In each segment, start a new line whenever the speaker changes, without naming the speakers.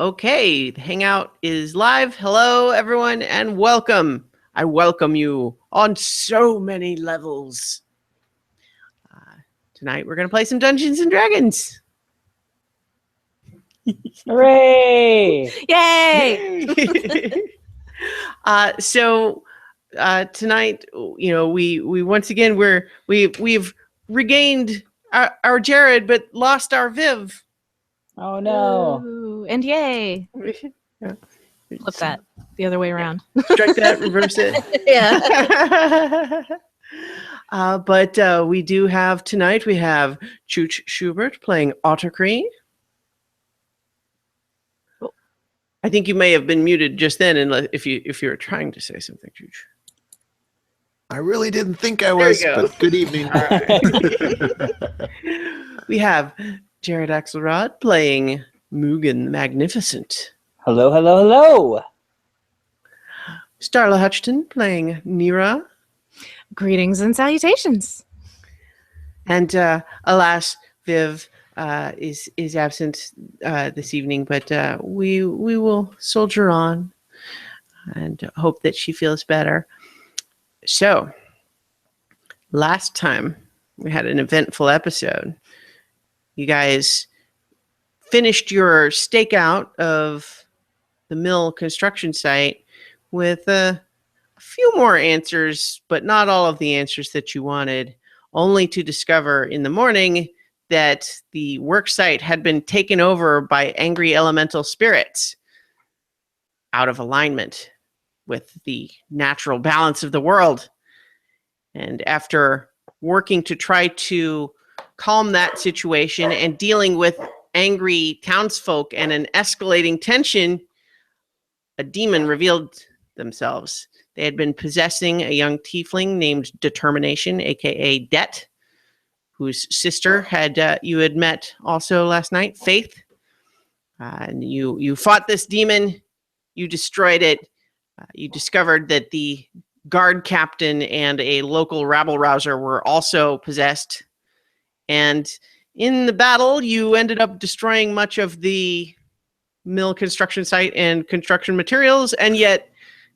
Okay, the Hangout is live. Hello, everyone, and welcome. I welcome you on so many levels. Tonight, we're going to play some Dungeons and Dragons.
Hooray!
Yay!
So tonight, we once again we've regained our Jared, but lost our Viv.
Oh no!
Ooh, and yay!
Yeah.
Flip that the other way around.
Strike that, reverse it.
Yeah.
But we do have tonight. We have Chooch Schubert playing Autocree.
Oh.
I think you may have been muted just then, and if you were trying to say something, Chooch.
I really didn't think I was, but good evening.
All right. We have Jared Axelrod playing Mugen the Magnificent.
Hello, hello, hello!
Starla Huchton playing Nira.
Greetings and salutations.
And alas, Viv is absent this evening, but we will soldier on and hope that she feels better. So, last time we had an eventful episode. You guys finished your stakeout of the mill construction site with a few more answers, but not all of the answers that you wanted, only to discover in the morning that the work site had been taken over by angry elemental spirits out of alignment with the natural balance of the world. And after working to try to calm that situation and dealing with angry townsfolk and an escalating tension, a demon revealed themselves. They had been possessing a young tiefling named Determination, aka Det, whose sister you had met also last night, Faith. And you fought this demon, you destroyed it. You discovered that the guard captain and a local rabble-rouser were also possessed. And in the battle, you ended up destroying much of the mill construction site and construction materials, and yet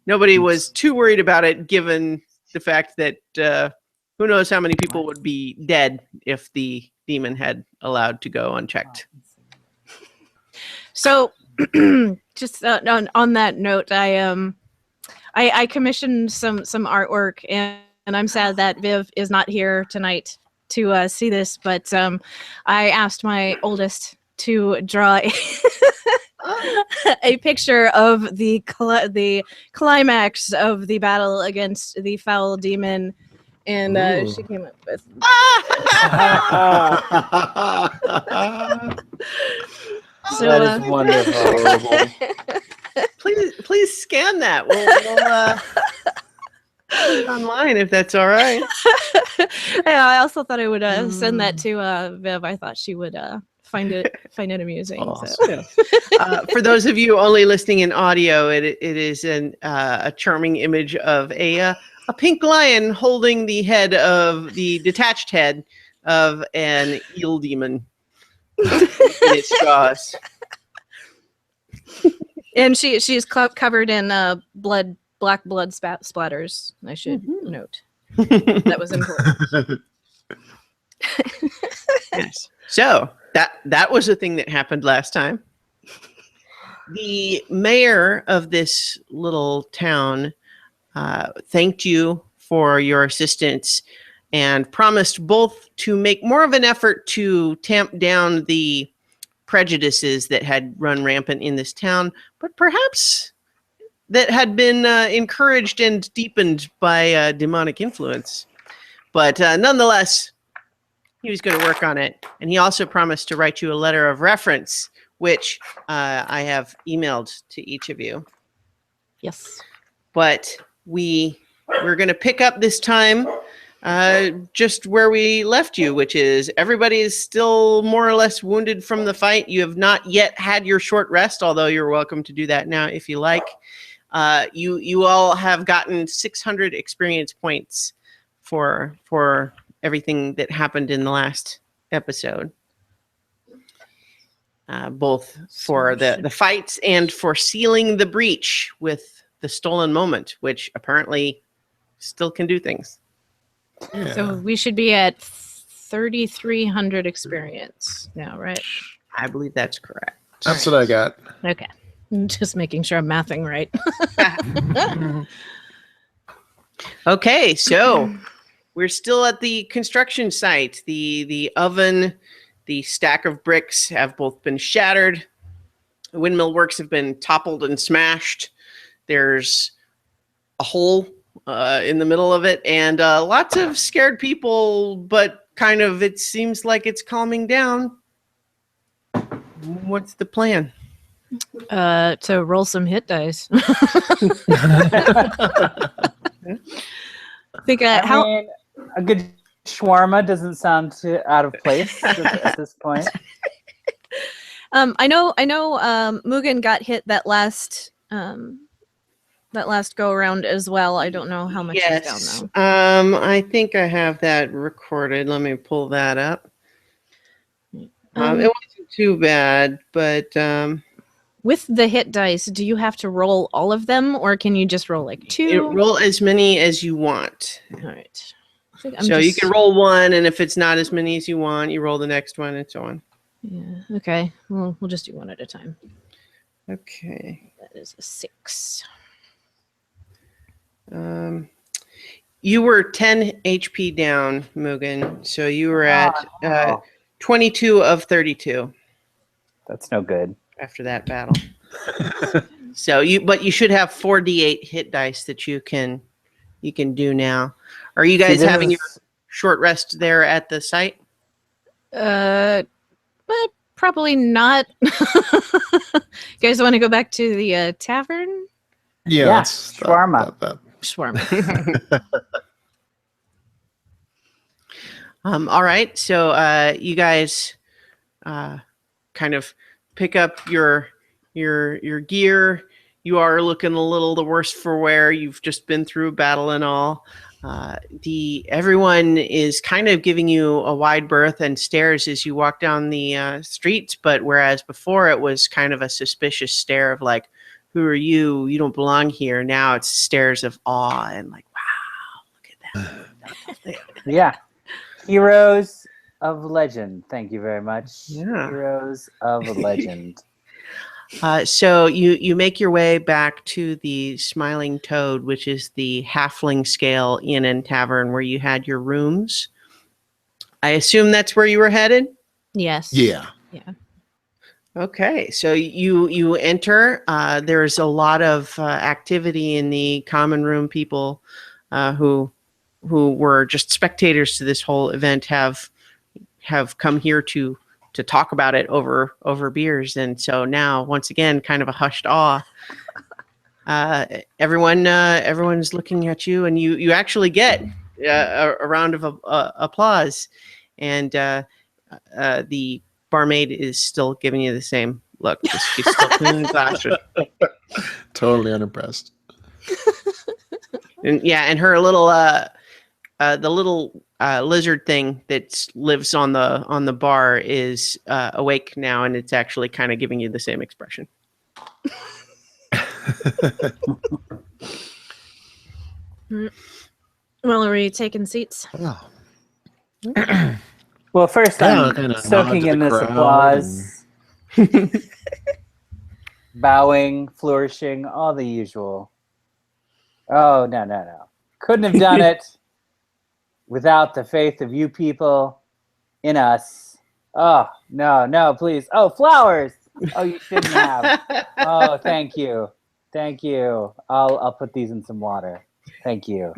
nobody was too worried about it, given the fact that who knows how many people would be dead if the demon had allowed to go unchecked.
So, just on that note, I commissioned some artwork, and I'm sad that Viv is not here tonight to see this, but I asked my oldest to draw a picture of the climax of the battle against the foul demon, and she came up with. So,
that is wonderful.
Please scan that. We'll put it online if that's all right.
Yeah, I also thought I would send that to Viv. I thought she would find it amusing.
Awesome. So. For those of you only listening in audio, it is a charming image of a pink lion holding the head of the detached head of an eel demon in its jaws.
And she's covered in black blood splatters. I should note that was important.
Yes. So that was a thing that happened last time. The mayor of this little town thanked you for your assistance and promised both to make more of an effort to tamp down the prejudices that had run rampant in this town, but perhaps that had been encouraged and deepened by demonic influence. But nonetheless, he was going to work on it. And he also promised to write you a letter of reference, which I have emailed to each of you.
Yes.
But we're going to pick up this time just where we left you, which is everybody is still more or less wounded from the fight. You have not yet had your short rest, although you're welcome to do that now if you like. You all have gotten 600 experience points for everything that happened in the last episode. both for the fights and for sealing the breach with the stolen moment, which apparently still can do things.
Yeah.
So we should be at 3,300 experience now, right?
I believe that's correct.
That's what I got.
Okay. Just making sure I'm mathing right.
Okay, so we're still at the construction site. The oven, the stack of bricks have both been shattered. The windmill works have been toppled and smashed. There's a hole in the middle of it, and lots of scared people, but kind of it seems like it's calming down. What's the plan?
To roll some hit dice. Think
I mean, a good shawarma doesn't sound too out of place at this point.
I know Mugen got hit that last go around as well. I don't know how much he's down though.
I think I have that recorded. Let me pull that up. It wasn't too bad, but
with the hit dice, do you have to roll all of them, or can you just roll like 2?
Roll as many as you want.
All right.
So you can roll 1, and if it's not as many as you want, you roll the next one, and so on.
Yeah. Okay. Well, we'll just do one at a time.
Okay.
That is a 6.
You were 10 HP down, Mugen. So you were at 22 of 32
That's no good.
after that battle. So you should have 4d8 hit dice that you can do now. Are you guys having your short rest there at the site?
But probably not. You guys want to go back to the tavern?
Yeah, shawarma.
Shawarma.
All right. So you guys kind of pick up your gear. You are looking a little the worse for wear. You've just been through a battle and all. Everyone is kind of giving you a wide berth and stares as you walk down the streets. But whereas before it was kind of a suspicious stare of like, "Who are you? You don't belong here." Now it's stares of awe and like, "Wow, look at that!"
Yeah, heroes of legend. Thank you very much.
Yeah.
Heroes of legend.
So you make your way back to the Smiling Toad, which is the halfling scale inn and tavern where you had your rooms. I assume that's where you were headed?
Yes.
Yeah.
Yeah.
Okay, so you enter. There's a lot of activity in the common room. People who were just spectators to this whole event have come here to talk about it over beers, and so now once again, kind of a hushed awe. Everyone's looking at you, and you actually get a round of applause, and the barmaid is still giving you the same look. She's still cleaning the glasses.
Totally unimpressed.
And her little the little lizard thing that lives on the bar is awake now, and it's actually kind of giving you the same expression.
Well, are we taking seats?
Oh.
Well, first
Yeah,
I'm
kinda
soaking
nod to
in
the
this
crowd
applause, bowing, flourishing, all the usual. Oh, no. Couldn't have done it without the faith of you people in us. Oh, no, please. Oh, flowers. Oh, you shouldn't have. Oh, thank you. I'll put these in some water. Thank you.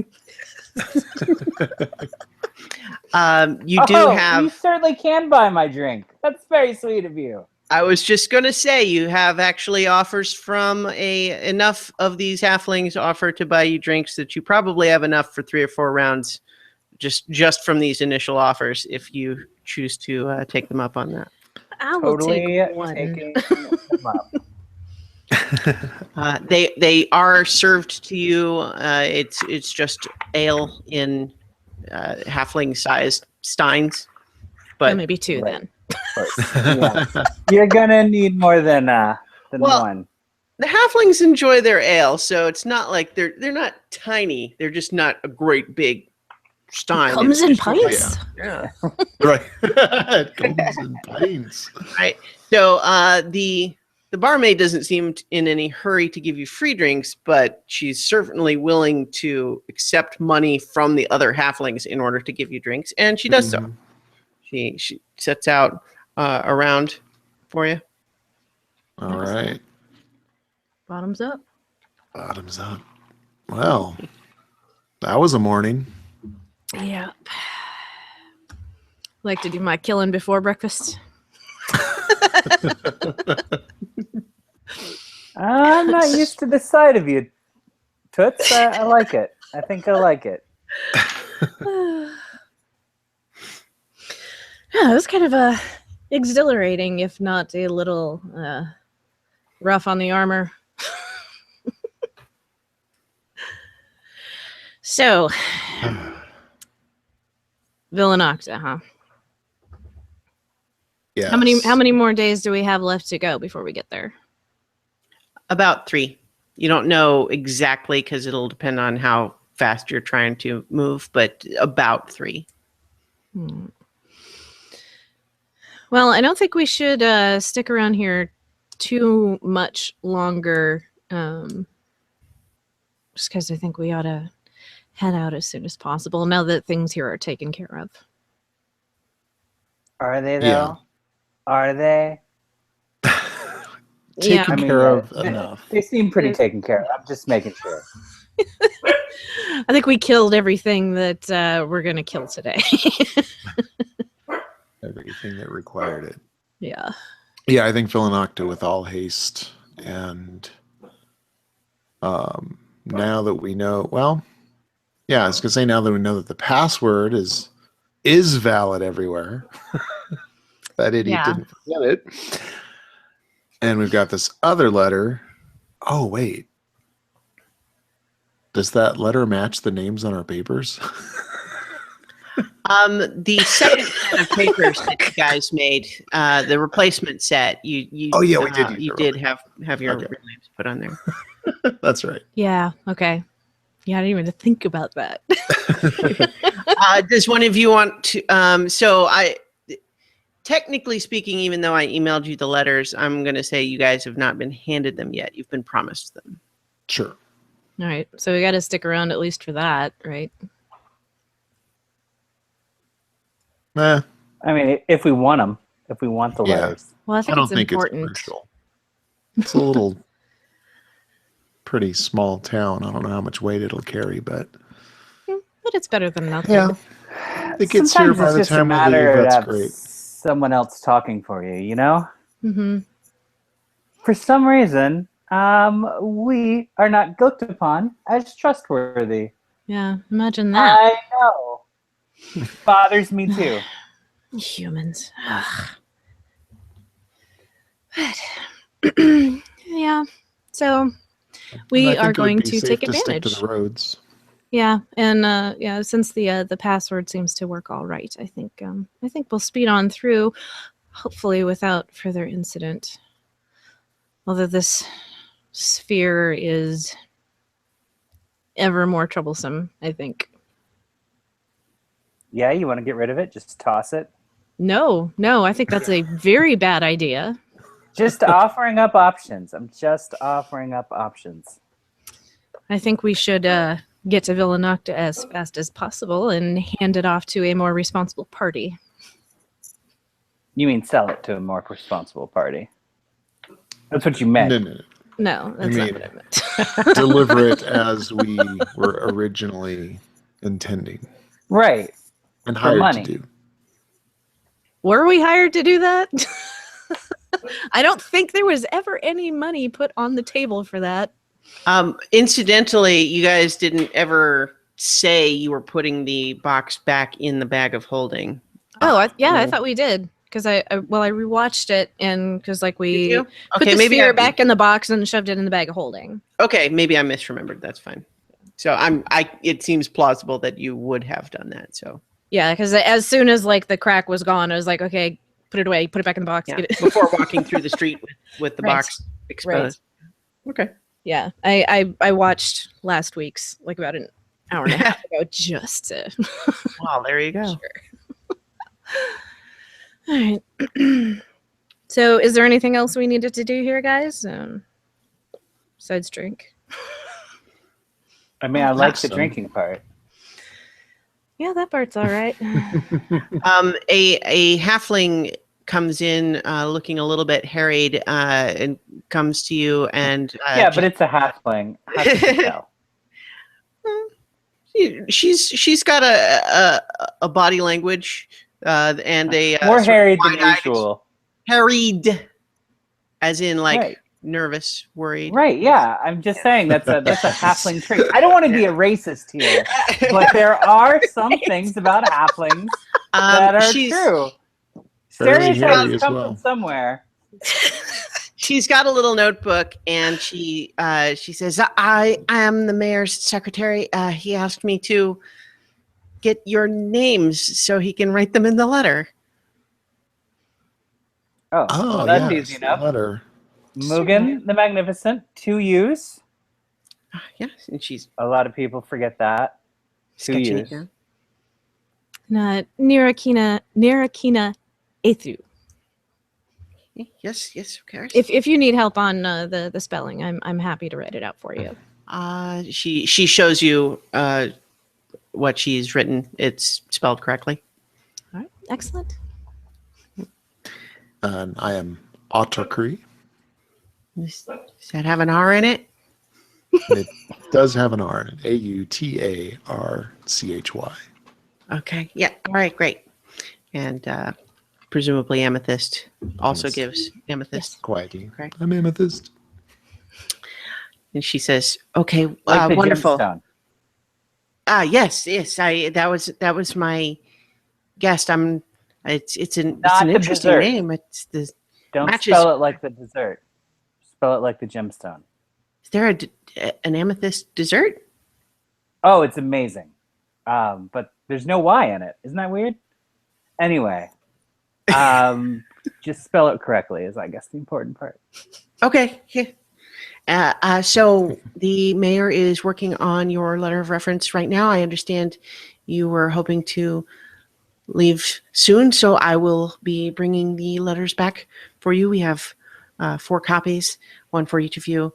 You certainly can buy my drink. That's very sweet of you.
I was just going to say, you have actually offers from enough of these halflings offer to buy you drinks that you probably have enough for 3 or 4 rounds just from these initial offers, if you choose to take them up on that.
I will take one.
Taking them up.
They are served to you. It's just ale in halfling-sized steins, but
Maybe 2 then.
Yeah. You're gonna need more than
Well,
one.
The halflings enjoy their ale, so it's not like they're not tiny. They're just not a great big stein.
Comes
It's
in
just-
pints.
Yeah. Right. It comes in pints.
Right. So the barmaid doesn't seem in any hurry to give you free drinks, but she's certainly willing to accept money from the other halflings in order to give you drinks, and she does so.
Mhm.
She sets out around for you.
All right.
Bottoms up.
Bottoms up. Well, that was a morning.
Yeah. Like to do my killing before breakfast.
I'm not used to this side of you, Toots. I like it. I think I like it.
Yeah, it was kind of exhilarating, if not a little rough on the armor. So, Villanocta, huh?
Yes.
How many more days do we have left to go before we get there?
About 3. You don't know exactly because it'll depend on how fast you're trying to move, but about 3.
Well, I don't think we should stick around here too much longer. Just because I think we ought to head out as soon as possible now that things here are taken care of.
Are they though?
Yeah.
Are they?
Yeah.
Taken
I mean,
care
yeah,
of
they-
enough.
They seem pretty taken care of. I'm just making sure.
I think we killed everything that we're going to kill today.
Everything that required it.
Yeah.
Yeah, I think Philanocta with all haste. And now that we know, well, yeah, I was going to say now that we know that the password is valid everywhere. That idiot
Yeah.
didn't forget it. And we've got this other letter. Oh, wait. Does that letter match the names on our papers?
The second set of papers that you guys made, the replacement set, you
Oh, yeah, we did use
you
the
did have your
Okay.
real names put on there.
That's right.
Yeah. Okay. Yeah, I didn't even think about that.
Does one of you want to? So technically speaking, even though I emailed you the letters, I'm going to say you guys have not been handed them yet. You've been promised them.
Sure.
All right. So we got to stick around at least for that, right?
Eh,
I mean, if we want them, if we want the
Yeah.
letters.
Well, I
I
think
don't
it's
think
important.
it's crucial. It's a little pretty small town. I don't know how much weight it'll carry, but
But it's better than nothing.
yeah, it gets here
Sometimes
by
it's
the
just a
time we leave.
matter
That's
of
great.
someone else talking for you, you know?
Mm-hmm.
For some reason, we are not looked upon as trustworthy.
Yeah. Imagine that.
I know. Bothers me too.
Humans. Ugh. But yeah. So we
And I
are
think it would
going
be
to
safe
take
to stick
advantage.
to the roads.
Yeah, and yeah, since the password seems to work all right, I think we'll speed on through, hopefully without further incident. Although this sphere is ever more troublesome, I think.
Yeah, you want to get rid of it? Just toss it.
No, I think that's a very bad idea.
Just offering up options. I'm just offering up options.
I think we should get to Villanocta as fast as possible and hand it off to a more responsible party.
You mean sell it to a more responsible party? That's what you meant.
No.
No, that's
I
not
mean-
what I meant.
Deliver it as we were originally intending
Right.
and
For
hired
money.
to do.
Were we hired to do that? I don't think there was ever any money put on the table for that.
Incidentally, you guys didn't ever say you were putting the box back in the bag of holding.
Oh, I
yeah.
thought we did because I rewatched it and because like
Did
we
you?
put
Okay,
the
maybe
sphere back in the box and shoved it in the bag of holding.
Okay, maybe I misremembered. That's fine. So it seems plausible that you would have done that. So
Yeah, because as soon as like the crack was gone, I was like, okay, put it away, put it back in the box.
Yeah,
Get it.
before walking through the street with the
Right.
box exposed. Okay.
Yeah, I watched last week's like about an hour and a half ago just to.
Well, there you go.
All right. So, is there anything else we needed to do here, guys? Besides drink.
I mean, I like the
so.
drinking part.
Yeah, that part's all right.
A halfling comes in looking a little bit harried and comes to you and
Yeah, but it's a halfling. How can you tell?
she's got a body language and a
More
sort of
harried than
wide-eyed
usual.
Harried, as in like
Right.
nervous, worried.
Right, yeah. I'm just saying that's a halfling trait. I don't want to be a racist here, but there are some things about halflings that are true.
Very hairy
Stereotypes
as
come
well.
from somewhere.
She's got a little notebook and she says, I am the mayor's secretary. He asked me to get your names so he can write them in the letter.
Oh,
Oh,
well, that's
yes,
easy enough.
letter.
Mugen the Magnificent, 2 U's.
Yes, and she's
A lot of people forget that. 2
sketching
U's.
it down.
Nirakina Ethu.
Yes, of course.
If you need help on the spelling, I'm happy to write it out for you.
She shows you what she's written. It's spelled correctly.
All right, excellent.
And I am Autocry.
Does that have an R in it?
It does have an R in it. Autarchy.
Okay. Yeah. All right. Great. And presumably Amethyst also
Yes.
gives Amethyst.
Quietly.
Correct.
I'm Amethyst.
And she says, "Okay,
Like the
wonderful."
gemstone.
Yes. That was my guest. It's an
Not the
interesting
dessert.
name. It's the
Don't
matches-
spell it like the dessert. Spell it like the gemstone.
Is there an amethyst dessert?
Oh, it's amazing. But there's no Y in it. Isn't that weird? Anyway, just spell it correctly is, I guess, the important part.
Okay. Yeah. So the mayor is working on your letter of reference right now. I understand you were hoping to leave soon, so I will be bringing the letters back for you. We have 4 copies, one for each of you,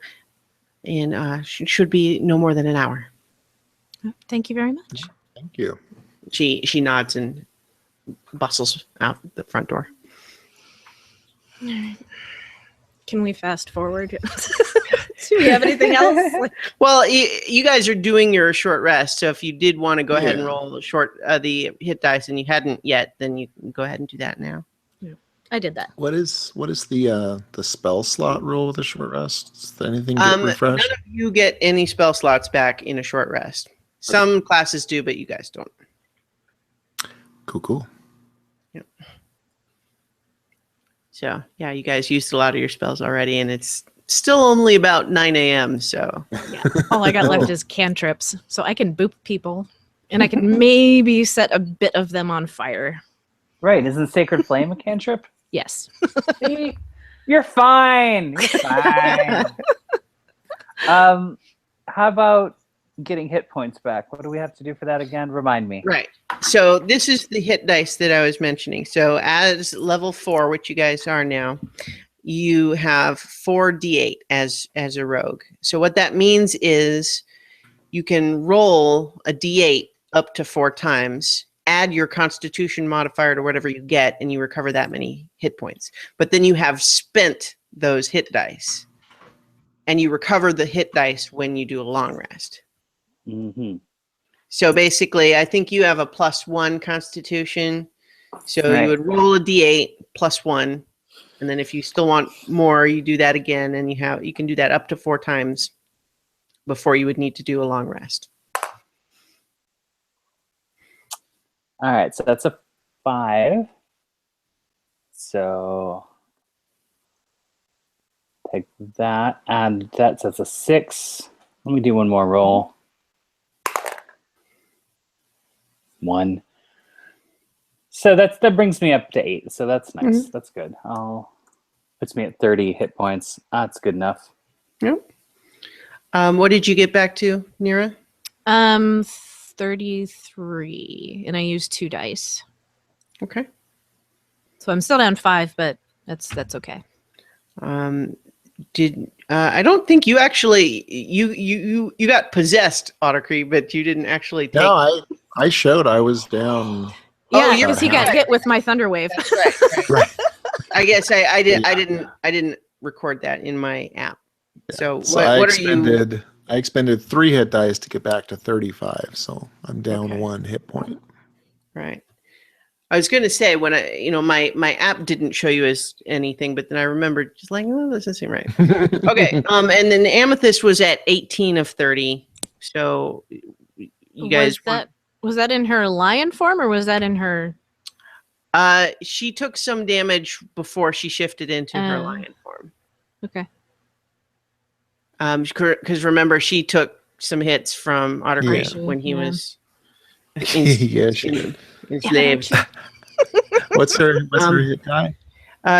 and should be no more than an hour.
Thank you very much.
Thank you.
She nods and bustles out the front door.
Can we fast forward? Do we have anything else?
Well, you guys are doing your short rest, so if you did want to go ahead and
Yeah.
roll the hit dice and you hadn't yet, then you can go ahead and do that now.
I did that.
What is the spell slot rule with a short rest? Does anything get
None
refreshed?
of you get any spell slots back in a short rest. Some classes do, but you guys don't.
Cool.
So yeah, you guys used a lot of your spells already, and it's still only about 9 a.m. So
All I got left is cantrips, so I can boop people, and I can maybe set a bit of them on fire.
Right, isn't Sacred Flame a cantrip?
Yes.
See? You're fine. You're fine. How about getting hit points back? What do we have to do for that again? Remind me.
right. So this is the hit dice that I was mentioning. So as level 4, which you guys are now, you have 4d8 as a rogue. So what that means is you can roll a d8 up to 4 times, add your constitution modifier to whatever you get, and you recover that many hit points. But then you have spent those hit dice, and you recover the hit dice when you do a long rest.
Mm-hmm.
So basically, I think you have a +1 constitution. So
Right.
you would roll a d8 +1. And then if you still want more, you do that again. And you can do that up to 4 times before you would need to do a long rest.
All right, so that's a 5. So take that, and that's a 6. Let me do one more roll. 1. So that brings me up to 8. So that's nice.
Mhm.
That's good. Puts me at 30 hit points. That's good enough.
Yep. What did you get back to, Nira?
33, and I used 2 dice.
Okay.
So I'm still down 5, but that's okay.
I don't think you actually you got possessed, Ottercree, but you didn't actually take.
No, I showed I was down.
Oh,
Yeah,
you're
because he
right.
got hit with my thunder wave.
That's right.
Right.
I guess I
Yeah.
didn't record that in my app. So
So
what
I
are you?
expended 3 hit dice to get back to 35. So I'm down
Okay.
1 hit point.
Right. I was going to say when my app didn't show you as anything, but then I remembered just like, oh, this doesn't seem right. Okay. And then Amethyst was at 18 of 30. So you guys
was that in her lion form or was that in her?
she took some damage before she shifted into her lion form.
Okay.
Because remember she took some hits from Ottercree
Yeah.
when he was
Yeah, she did.
enslaved.
What's her hit die?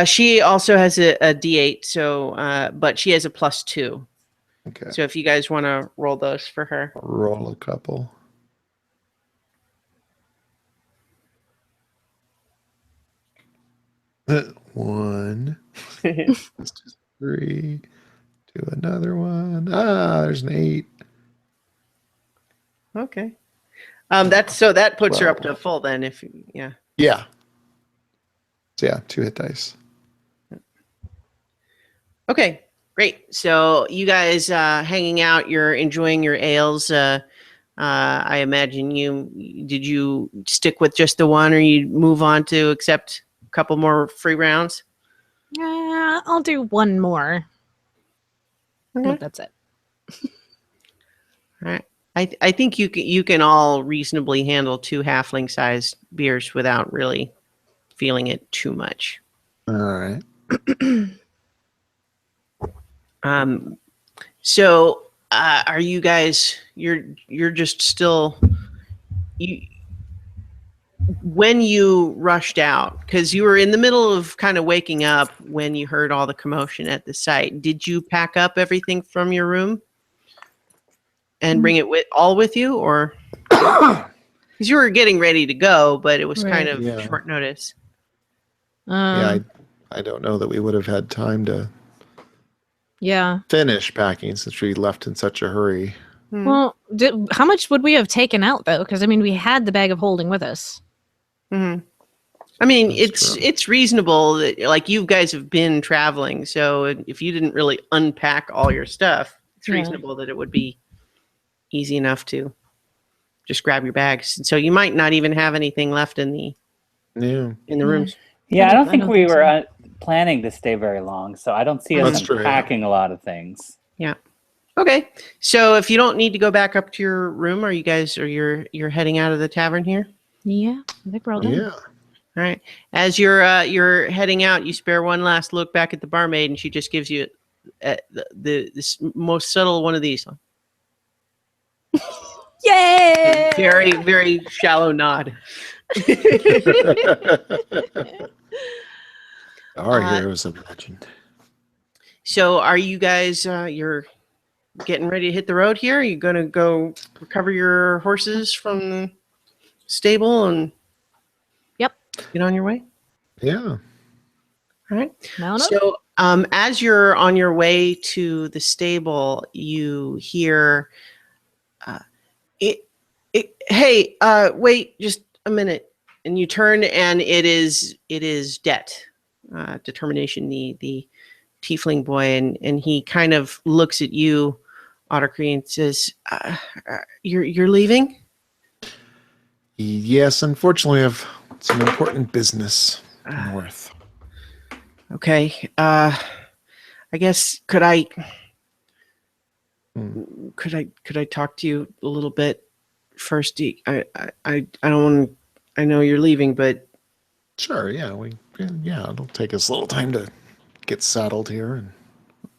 She also has a D8, so but she has a +2.
Okay.
So if you guys want to roll those for her.
Roll a couple. One. Let's just 3. Do another one. There's an 8.
Okay. That puts her up to
12.
full then yeah.
Yeah. So yeah, 2 hit dice.
Okay, great. So you guys hanging out, you're enjoying your ales. I imagine did you stick with just the one or you move on to accept a couple more free rounds?
I'll do one more.
Okay.
Nope, that's it.
All right. I think you can all reasonably handle 2 halfling-sized beers without really feeling it too much.
All right.
So are you guys? You're just still when you rushed out because you were in the middle of kind of waking up when you heard all the commotion at the site. Did you pack up everything from your room and bring it with you, or because you were getting ready to go, but it was kind of short notice?
Yeah, I don't know that we would have had time to finish packing since we left in such a hurry.
Well, how much would we have taken out though? Because I mean, we had the bag of holding with us.
Mm-hmm. I mean,
That's true.
it's reasonable that like you guys have been traveling, so if you didn't really unpack all your stuff, it's reasonable that it would be easy enough to just grab your bags. And so you might not even have anything left in the rooms.
Yeah, I don't think we were planning to stay very long, so I don't see us unpacking a lot of things.
Yeah. Okay. So if you don't need to go back up to your room, you're heading out of the tavern here?
Yeah, I think we're all done.
Yeah.
All right. As you're heading out, you spare one last look back at the barmaid, and she just gives you the most subtle one of these.
Yay!
Very, very shallow nod.
Our heroes of legend.
So are you guys, you're getting ready to hit the road here? Are you going to go recover your horses from the stable and get on your way?
Yeah.
All right.
Mount up.
So as you're on your way to the stable, you hear, hey, wait just a minute. And you turn and it is Det, Determination, the tiefling boy, and he kind of looks at you, Ottercree, and says, you're leaving?
Yes, unfortunately, I have some important business north.
Okay. I guess could I talk to you a little bit first? I don't want to. I know you're leaving, but
sure. Yeah, it'll take us a little time to get settled here. And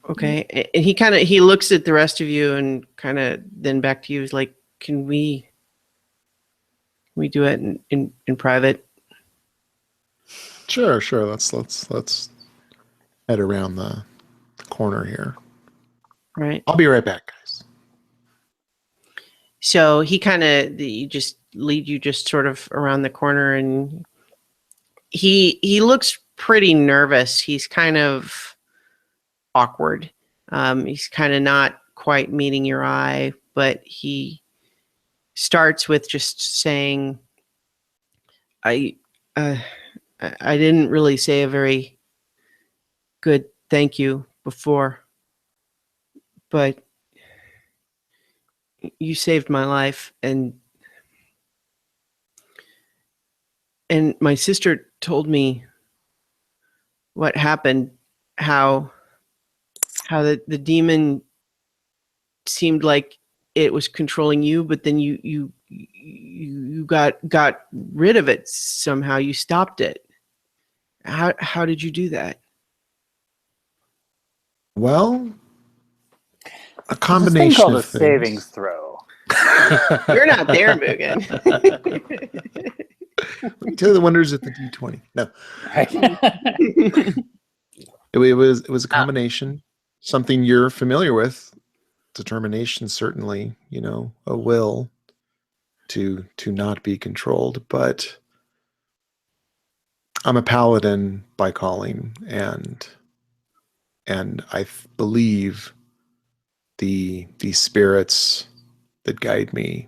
okay. And he looks at the rest of you and kind of then back to you is like, can we do it in private?
Sure. Let's head around the corner here.
Right.
I'll be right back, guys.
So he kind of lead you just sort of around the corner, and he looks pretty nervous. He's kind of awkward. He's kind of not quite meeting your eye, but he starts with just saying, I didn't really say a very good thank you before, but you saved my life, and my sister told me what happened, how the demon seemed like it was controlling you, but then you got rid of it somehow. You stopped it. How did you do that?
Well, a
There's this thing
combination
called
of
a
things.
savings throw.
You're not there, Mugen.
Let me tell you the wonders of the D20. No,
Right.
it was a combination, something you're familiar with. Determination, certainly, a will to not be controlled, but I'm a paladin by calling, and I believe the spirits that guide me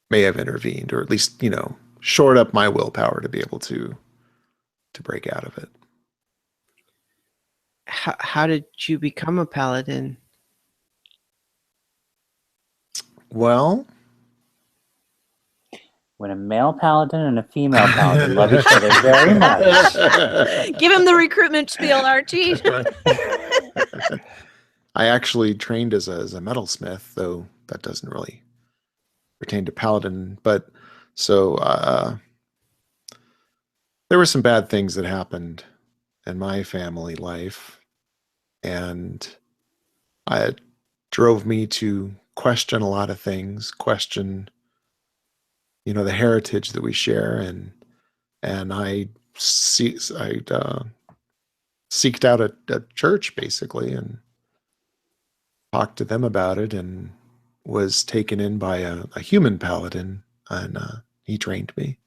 may have intervened, or at least shored up my willpower to be able to break out of it.
How did you become a paladin?
Well,
When a male paladin and a female paladin love each other very much.
Give him the recruitment spiel, Archie.
I actually trained as a metalsmith, though that doesn't really pertain to paladin. But so there were some bad things that happened in my family life, and it drove me to question a lot of things, question the heritage that we share, and I seeked out a church, basically, and talked to them about it, and was taken in by a human paladin, and he trained me.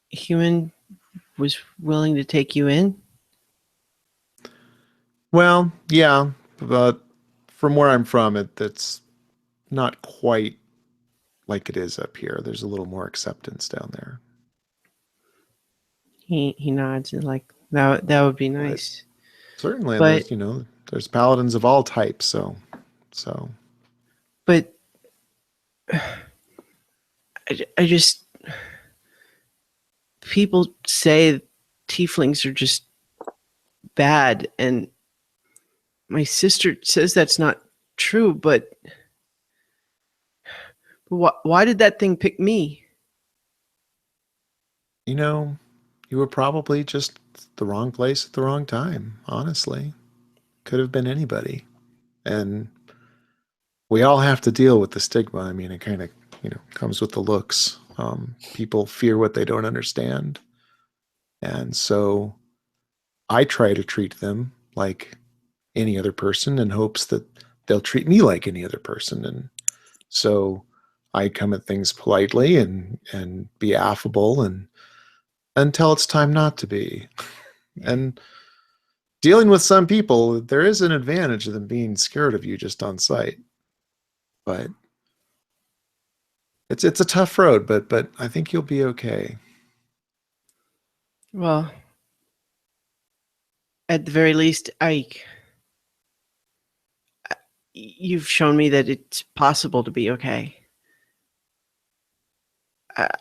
Human was willing to take you in?
Well, yeah, but from where I'm from, that's not quite like it is up here. There's a little more acceptance down there.
He nods and like that would be nice.
Certainly,
but
there's paladins of all types. So.
But I just, people say tieflings are just bad, and my sister says that's not true. But why did that thing pick me?
You were probably just the wrong place at the wrong time, honestly. Could have been anybody. And we all have to deal with the stigma. I mean, it kind of, comes with the looks. People fear what they don't understand. And so I try to treat them like any other person in hopes that they'll treat me like any other person. And so I come at things politely and be affable, and until it's time not to be. And dealing with some people, there is an advantage of them being scared of you just on sight. But it's a tough road, but I think you'll be okay.
Well, at the very least, you've shown me that it's possible to be okay.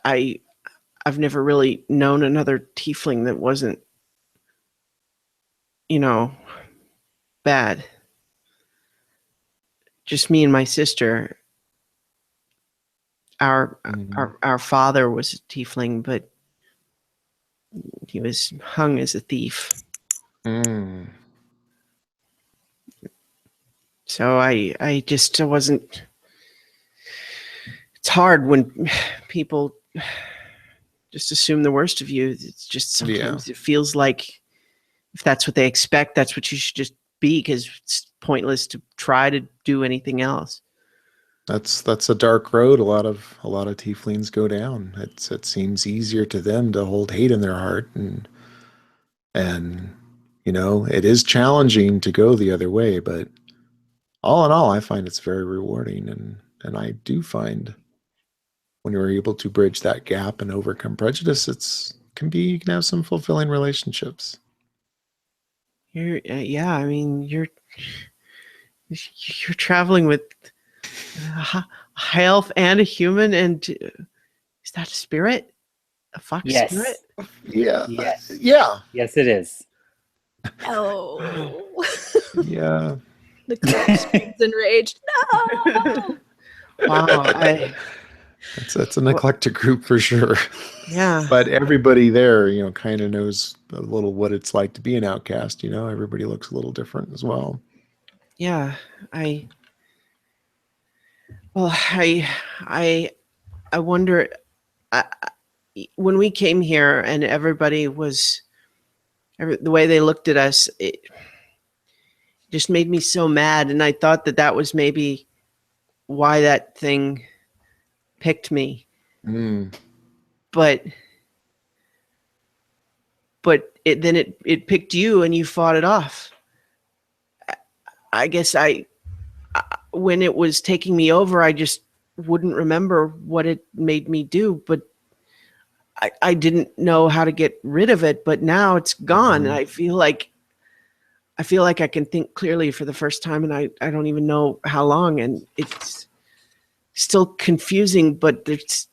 I've never really known another tiefling that wasn't, bad. Just me and my sister. Our father was a tiefling, but he was hung as a thief.
Mm.
So I just wasn't it's hard when people just assume the worst of you. It's just sometimes it feels like if that's what they expect, that's what you should just be, because it's pointless to try to do anything else.
That's a dark road a lot of tieflings go down. It seems easier to them to hold hate in their heart, and you know, it is challenging to go the other way, but all in all, I find it's very rewarding, and I do find when you're able to bridge that gap and overcome prejudice, you can have some fulfilling relationships.
Yeah, I mean, you're traveling with a high elf and a human, and is that a spirit? A fox spirit?
Yeah.
Yes.
Yeah.
Yes, it is.
Oh.
Yeah.
The cloak screams enraged. No.
Wow.
That's an eclectic group for sure.
Yeah.
But everybody there, you know, kind of knows a little what it's like to be an outcast. You know, everybody looks a little different as well.
Yeah. I wonder, when we came here and everybody was, the way they looked at us, it just made me so mad. And I thought that was maybe why that thing picked me. But it picked you, and you fought it off. I guess when it was taking me over, I just wouldn't remember what it made me do, but I didn't know how to get rid of it. But now it's gone, and I feel like I can think clearly for the first time, and I don't even know how long, and it's still confusing, but there's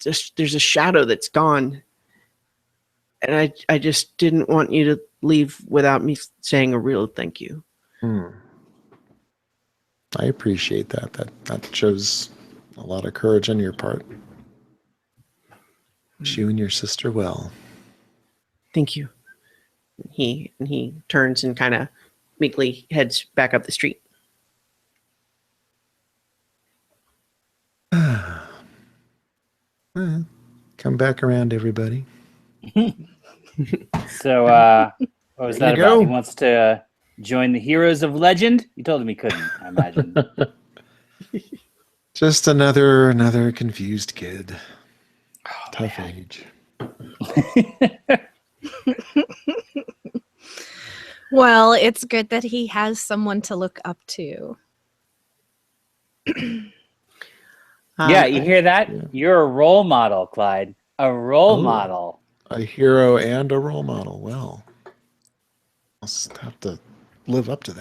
a shadow that's gone. And I just didn't want you to leave without me saying a real thank you.
I appreciate that. That shows a lot of courage on your part. Wish you and your sister well.
Thank you. He turns and kind of meekly heads back up the street.
Come back around, everybody.
So, what was
There
that
you
about?
go.
He wants to join the heroes of legend? You told him he couldn't, I imagine.
Just another confused kid. Tough age.
Well, it's good that he has someone to look up to.
Yeah, you hear that?
Yeah.
You're a role model, Clyde. A role model.
A hero and a role model. Well, I'll have to live up to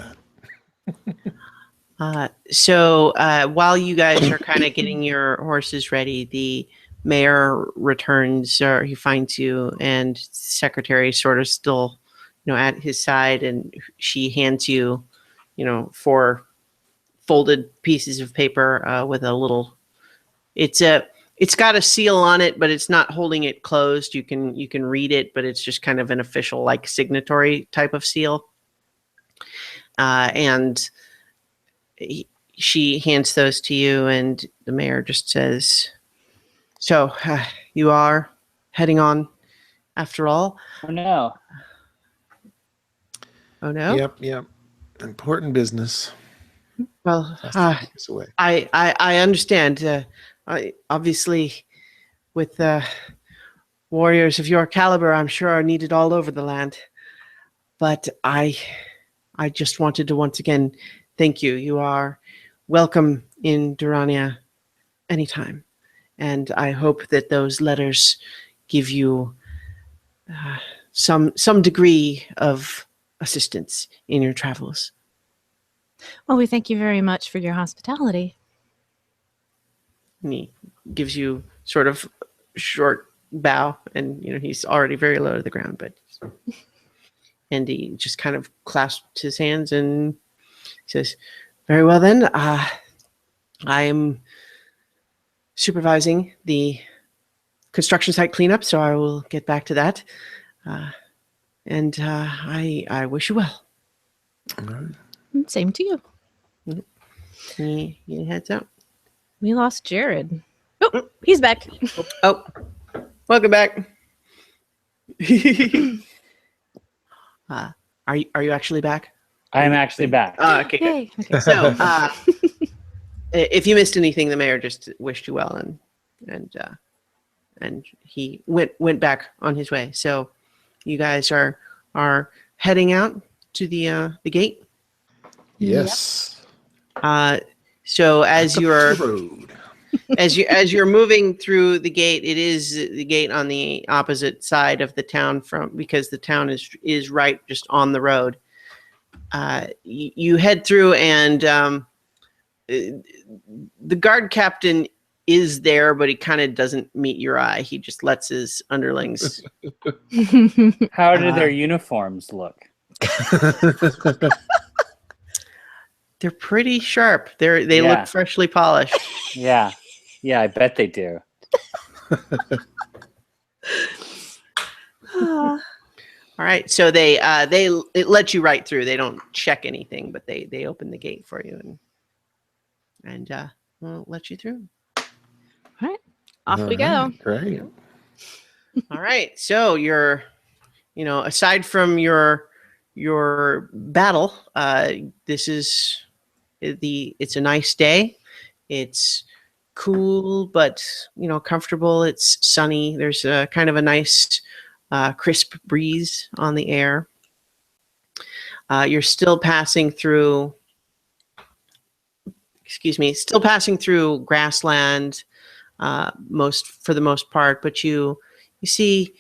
that.
So while you guys are kind of getting your horses ready, the mayor returns, or he finds you, and secretary sort of still, at his side, and she hands you, 4 folded pieces of paper with a little. It's got a seal on it, but it's not holding it closed. You can read it, but it's just kind of an official, like, signatory type of seal. And she hands those to you, and the mayor just says, "So you are heading on, after all."
Oh, no.
Oh no.
Yep. Important business.
Well,
Has to take us away.
I understand. Obviously, with warriors of your caliber, I'm sure are needed all over the land. But I just wanted to once again thank you. You are welcome in Durania anytime, and I hope that those letters give you some degree of assistance in your travels.
Well, we thank you very much for your hospitality.
And he gives you sort of short bow, and he's already very low to the ground, but and he just kind of clasps his hands and says, "Very well then. I am supervising the construction site cleanup, so I will get back to that. And I wish you well."
All right.
Same to you.
He heads out.
We lost Jared. He's back.
Oh, welcome back. Are you actually back?
I'm actually back.
Okay, good.
Yay. Okay.
So, if you missed anything, the mayor just wished you well, and he went back on his way. So, you guys are heading out to the gate.
Yes.
So as you're
Road.
as you're moving through the gate, it is the gate on the opposite side of the town because the town is right just on the road. You head through, and the guard captain is there, but he kind of doesn't meet your eye. He just lets his underlings.
How do their uniforms look?
They're pretty sharp. They
Yeah.
look freshly polished.
Yeah, I bet they do.
All right, so they let you right through. They don't check anything, but they open the gate for you and will let you through.
All right. Off we go.
Great.
All right, so you're, aside from your battle, this is it's a nice day. It's cool, but comfortable. It's sunny. There's a kind of a nice crisp breeze on the air. You're still passing through grassland, for the most part, but you see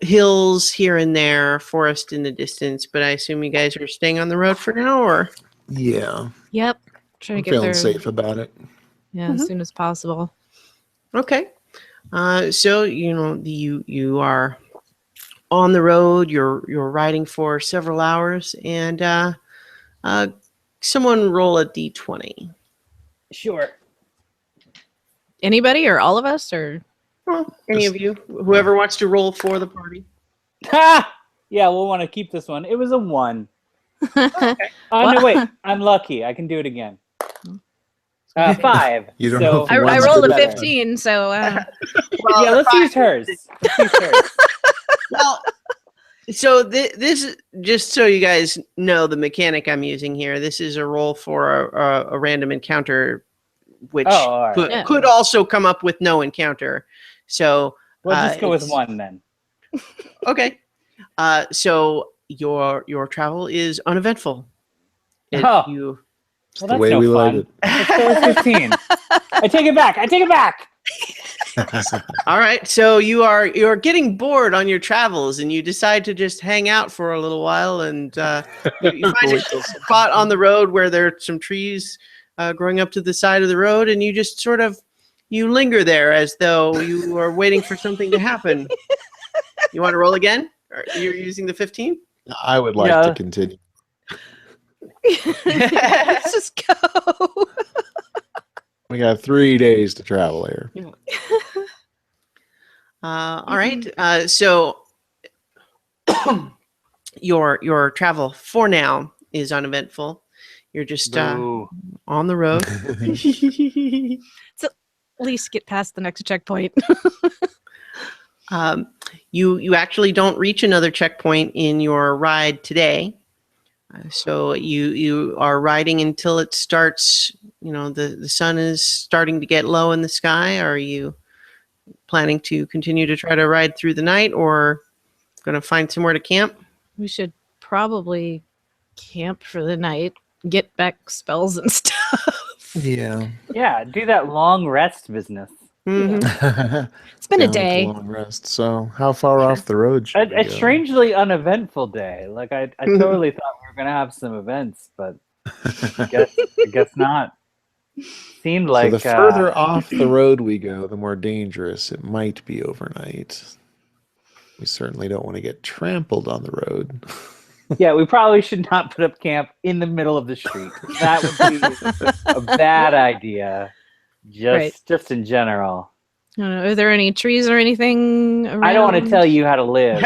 hills here and there, forest in the distance, but I assume you guys are staying on the road for now, or?
Yeah.
Yep. Trying
I'm
to get
feeling
there.
safe about it.
Yeah, as soon as possible.
Okay. So you are on the road. You're riding for several hours, and someone roll a d20.
Sure.
Anybody or all of us or?
Well, any of you, whoever wants to roll for the party.
Ha! Yeah, we'll want to keep this one. It was a 1.
Okay.
No, wait. I'm lucky. I can do it again. 5.
You don't know if
I
one's
rolled a
better.
15, so
Well,
Yeah, let's use hers.
Well, so this, just so you guys know the mechanic I'm using here, this is a roll for a random encounter, which
all right.
could also come up with no encounter. So
We'll just go with
it's-
1 then.
Okay. So your travel is uneventful.
Oh.
You
Well,
The
that's
way
no
we
fun.
like
Let's go with 15. I take it back.
it.
all right? So you're getting bored on your travels, and you decide to just hang out for a little while, and you find a spot on the road where there are some trees growing up to the side of the road, and you just sort of linger there as though you are waiting for something to happen. You want to roll again? Or you're using the 15?
I would like to continue.
let's just go.
We got 3 days to travel here.
All right. So your travel for now is uneventful. You're just
Boo.
on the road.
At least get past the next checkpoint.
You actually don't reach another checkpoint in your ride today. So you are riding until it starts. The sun is starting to get low in the sky. Are you planning to continue to try to ride through the night, or going to find somewhere to camp?
We should probably camp for the night, get back spells and stuff.
Yeah.
Yeah, do that long rest business.
Mhm.
It's been a
Down with the
day.
long rest. So, how far off the road should we
A
go?
strangely uneventful day. Like I totally thought we were gonna have some events, but I guess not. Seemed like
so the further off the road we go, the more dangerous it might be overnight. We certainly don't want to get trampled on the road.
yeah, we probably should not put up camp in the middle of the street. That would be a bad idea. Just in general.
I don't know. Are there any trees or anything around?
I don't want to tell you how to live.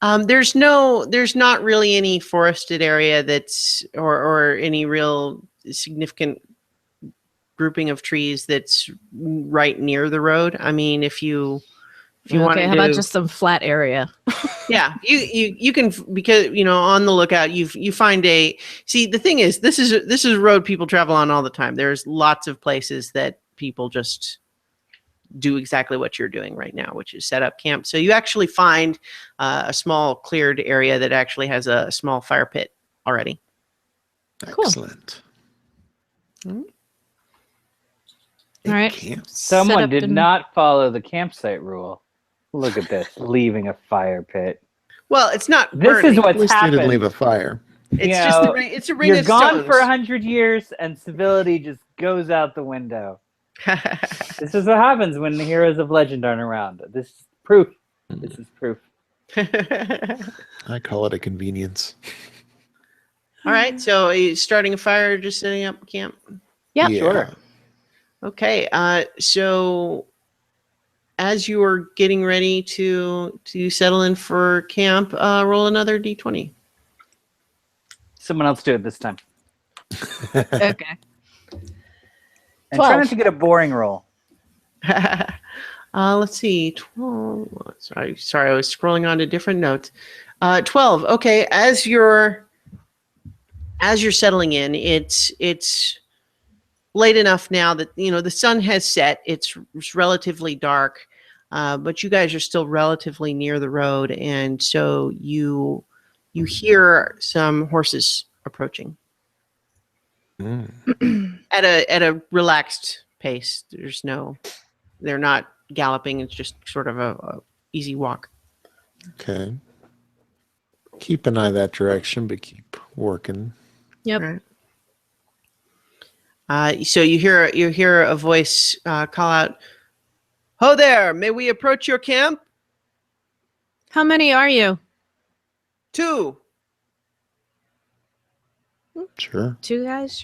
There's not really any forested area that's or any real significant grouping of trees that's right near the road. I mean, if you wanted
how about
to,
just some flat area?
yeah, you can, because on the lookout you find the thing is, this is a road people travel on all the time. There's lots of places that people just do exactly what you're doing right now, which is set up camp. So you actually find a small cleared area that actually has a small fire pit already.
Cool.
Excellent.
Mhm.
All right.
Camp.
Someone
up
did
and-
not follow the campsite rule. Look at this, leaving a fire pit.
Well, it's not
This
burning.
is
At
what's
least they didn't
happened.
leave a fire.
It's
You
just
know,
it's a ring
You're
of
gone
stones.
for 100 years, and civility just goes out the window. This is what happens when the heroes of legend aren't around. This is proof. This is proof.
I call it a convenience.
All right, so are you starting a fire or just setting up camp?
Yep.
Yeah.
Sure.
Okay, so as you are getting ready to settle in for camp, roll another d20.
Someone else do it this time.
Okay.
And try
12.
not to get a boring roll.
Let's see, 12. Sorry, I was scrolling on to different notes. 12. Okay, as you're settling in, it's late enough now that the sun has set. It's relatively dark, but you guys are still relatively near the road, and so you hear some horses approaching
Mm.
at a relaxed pace. They're not galloping. It's just sort of a easy walk.
Okay. Keep an eye that direction, but keep working.
Yep.
Right. So you hear a voice call out, "Ho there! May we approach your camp?"
How many are you?
2.
Sure.
2 guys?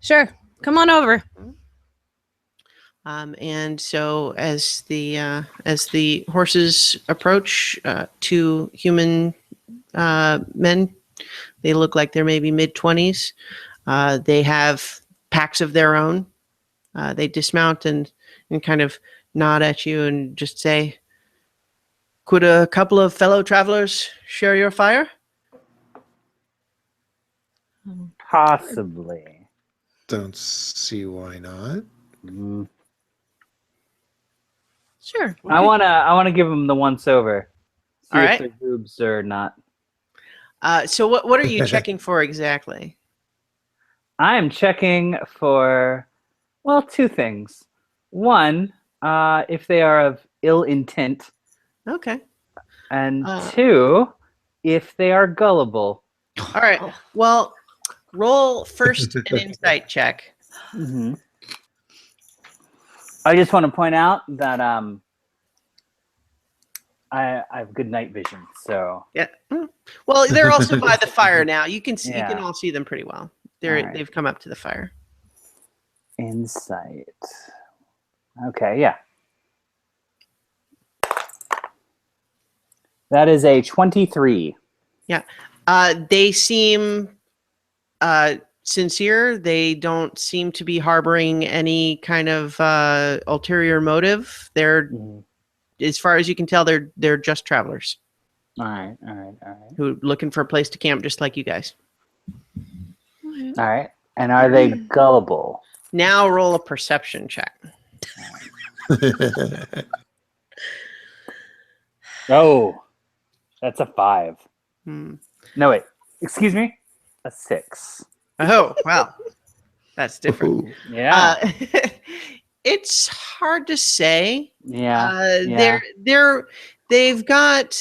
Sure. Come on over.
And so as the horses approach, 2 human men, they look like they're maybe mid-20s. They have packs of their own. They dismount and kind of nod at you and just say, "Could a couple of fellow travelers share your fire?"
Possibly.
Don't see why not.
Mm.
Sure.
I wanna give them the once over. See
All
if
right.
their boobs or not.
So what are you checking for exactly?
I am checking for 2 things. One, if they are of ill intent,
Okay.
and
Uh.
2, if they are gullible.
All right. Well, roll first an insight check.
Mm-hmm. I just want to point out that I have good night vision, so
Yeah. Well, they're also by the fire now. You can see, you
Yeah.
can all see them pretty well.
All right.
They've come up to the fire.
insight. Okay, yeah. That is a 23.
They seem sincere. They don't seem to be harboring any kind of ulterior motive. They're, as far as you can tell, they're just travelers
All right.
who are looking for a place to camp, just like you guys.
All right. And are they gullible?
Now roll a perception check.
Oh, that's a 5.
Hmm.
No, wait. Excuse me? A 6.
Oh, wow. That's different.
Ooh.
Yeah.
It's hard to say.
Yeah.
They've got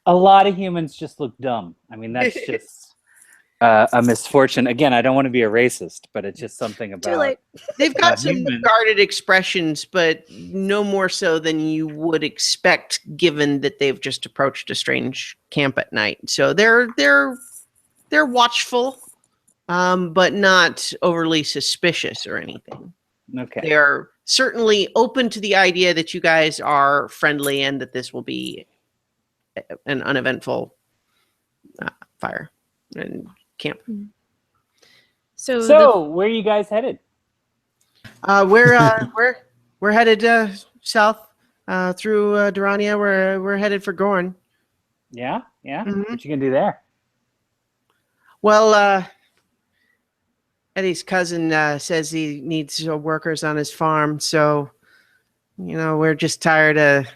A lot of humans just look dumb. I mean, that's just a misfortune. Again, I don't want to be a racist, but it's just something about.
Too late.
they've got some
humans.
guarded expressions, but no more so than you would expect, given that they've just approached a strange camp at night. So they're watchful, but not overly suspicious or anything.
Okay.
They're certainly open to the idea that you guys are friendly and that this will be an uneventful fire and camp.
So,
where are you guys headed?
We're headed south through Durania. We're headed for Gorn.
Yeah, yeah.
Mhm.
What you gonna do there?
Well, Eddie's cousin says he needs workers on his farm, so we're just tired of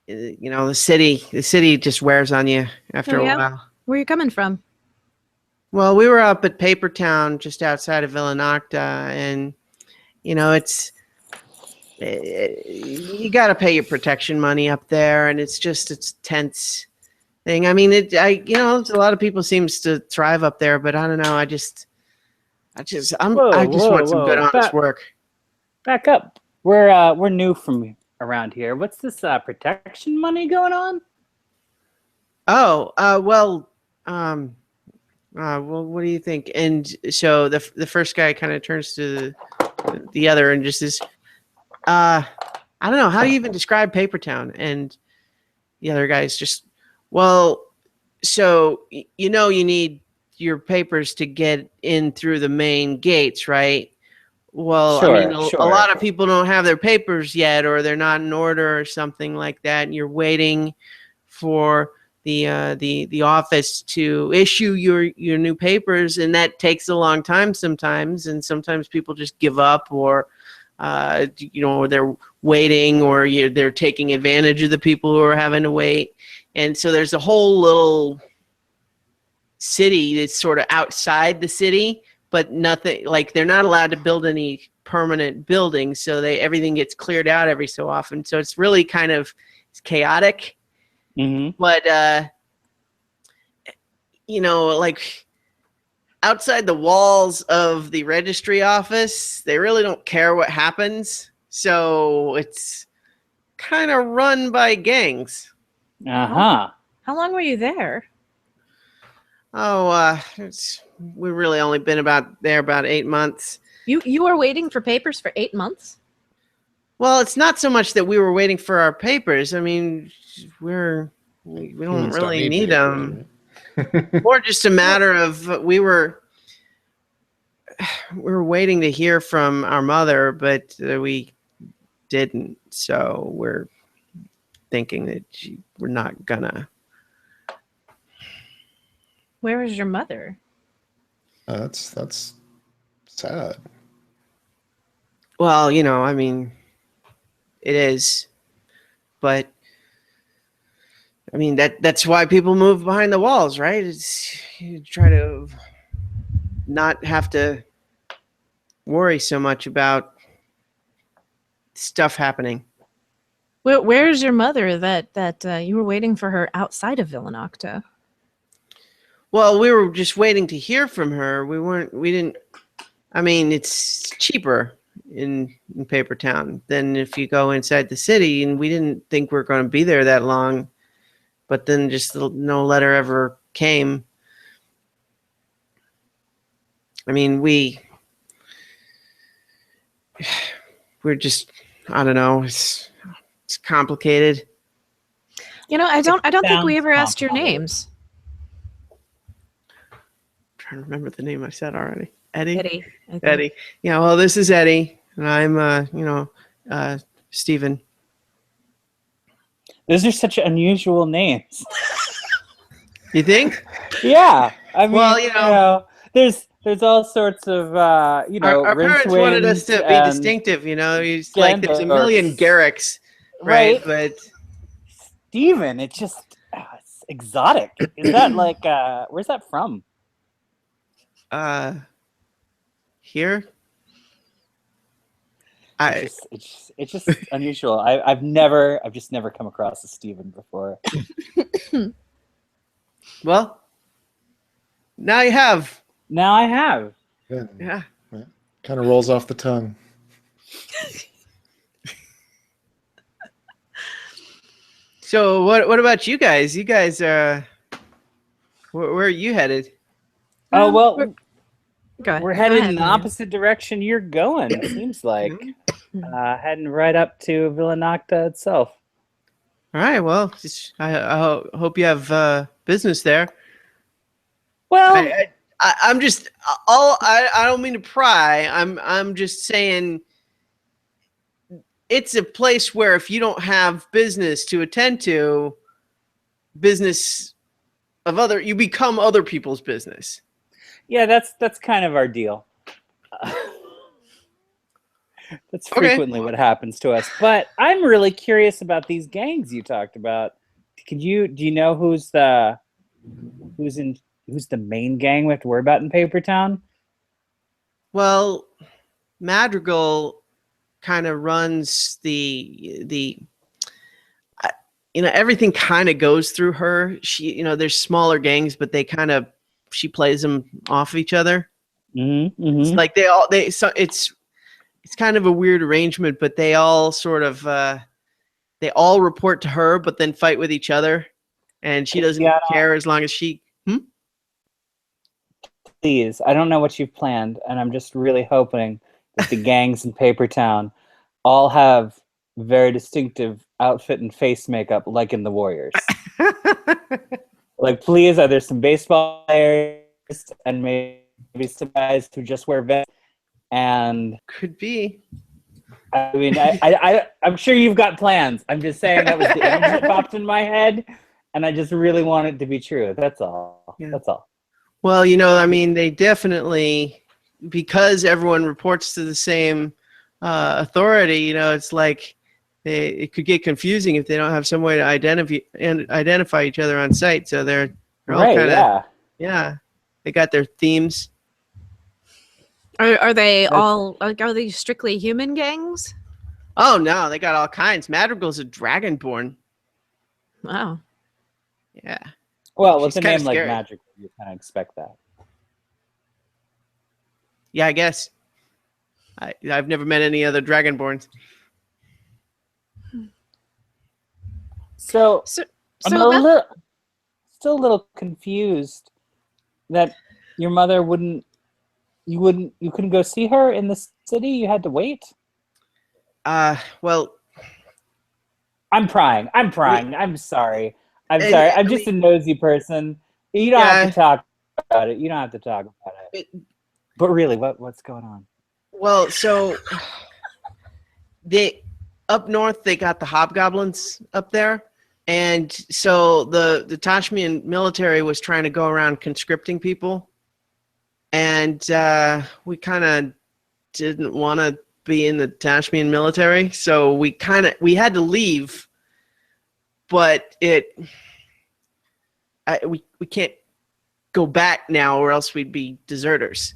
the city. The city just wears on you after
Oh, yeah?
a while.
where are you coming from?
Well, we were up at Paper Town, just outside of Villanocta, and it's you got to pay your protection money up there, and it's tense thing. I mean, a lot of people seems to thrive up there, but I don't know. I just want some good, honest work.
Back up. We're new from around here. What's this protection money going on?
Oh, well, what do you think? And so the first guy kind of turns to the other and just says, I don't know. How do you even describe Paper Town? And the other guy's just, well, so you need your papers to get in through the main gates, right? Well,
Sure,
I mean, a
sure.
lot of people don't have their papers yet, or they're not in order, or something like that, and you're waiting for the office to issue your new papers, and that takes a long time sometimes, and sometimes people just give up, or they're waiting, or they're taking advantage of the people who are having to wait. And so there's a whole little city that's sort of outside the city, but nothing, like they're not allowed to build any permanent buildings, so everything gets cleared out every so often. So it's really kind of chaotic.
Mm-hmm.
But like outside the walls of the registry office, they really don't care what happens. So it's kind of run by gangs.
Uh-huh.
How long were you there?
Oh, we've really only been about 8 months.
You were waiting for papers for 8 months?
Well, it's not so much that we were waiting for our papers. I mean, we don't
Humans don't
really
need
need
papers,
them.
right?
More just a matter of we were waiting to hear from our mother, but we didn't. So we're thinking that we're not gonna.
Where is your mother?
That's sad.
Well, I mean, it is, but I mean that's why people move behind the walls, right? It's you try to not have to worry so much about stuff happening.
Where's your mother that you were waiting for her outside of Villanocta?
Well, we were just waiting to hear from her. We didn't. I mean, it's cheaper in Paper Town than if you go inside the city, and we didn't think we were going to be there that long. But then just no letter ever came. I mean, we're just, I don't know. It's complicated.
I don't think we
Sounds
ever asked your
complicated.
names.
I'm trying to remember the name I said already. Eddie.
Eddie. I think.
Eddie. Yeah. Well, this is Eddie, and I'm, Stephen.
Those are such unusual names.
You think?
Yeah. I mean,
Well,
there's all sorts of
our parents wanted us to be distinctive. He's like there's a million Garricks, right? But
Steven, it's just it's exotic. Is that like where's that from?
here,
It's just unusual. I've just never come across a Steven before.
well, now you have.
Now I have.
Good.
Yeah.
Kind of rolls off the tongue.
So what about you guys? You guys where are you headed?
Oh well,
Go ahead.
we're
Go
headed
ahead,
in the
Manu.
opposite direction you're going. It seems like heading right up to Villanocta itself.
All right. Well, hope you have business there.
Well,
I'm just I don't mean to pry. I'm just saying it's a place where if you don't have business to attend to, business of you become other people's business.
yeah, that's kind of our deal. That's frequently what happens to us. But I'm really curious about these gangs you talked about. Do you know who's the main gang we have to worry about in Paper Town?
Well, Madrigal kind of runs the everything kind of goes through her. She there's smaller gangs, but she plays them off each other. It's like it's kind of a weird arrangement, but they all sort of they all report to her, but then fight with each other, and she doesn't care as long as she.
Please, I don't know what you've planned, and I'm just really hoping that the gangs in Paper Town all have very distinctive outfit and face makeup, like in the Warriors. Like, please, are there some baseball players and maybe some guys who just wear vests? And
could be.
I mean, I'm sure you've got plans. I'm just saying that was the image that popped in my head, and I just really want it to be true. That's all. Yeah. That's all.
Well, I mean, they definitely, because everyone reports to the same authority, it's like it could get confusing if they don't have some way to identify each other on site. So they're all kind of, they got their themes.
Are they all, are they strictly human gangs?
Oh, no, they got all kinds. Madrigal's a dragonborn.
Wow.
Yeah.
Well, with a name like Madrigal, you kind of expect that.
Yeah, I guess. I've never met any other dragonborns.
So I'm still a little confused that your mother you couldn't go see her in the city? You had to wait?
Well,
I'm prying. I'm sorry. I'm just a nosy person. You don't have to talk about it. But really, what's going on?
Well, so up north they got the hobgoblins up there, and so the Tashmian military was trying to go around conscripting people, and we kind of didn't want to be in the Tashmian military, so we had to leave. But we can't go back now, or else we'd be deserters.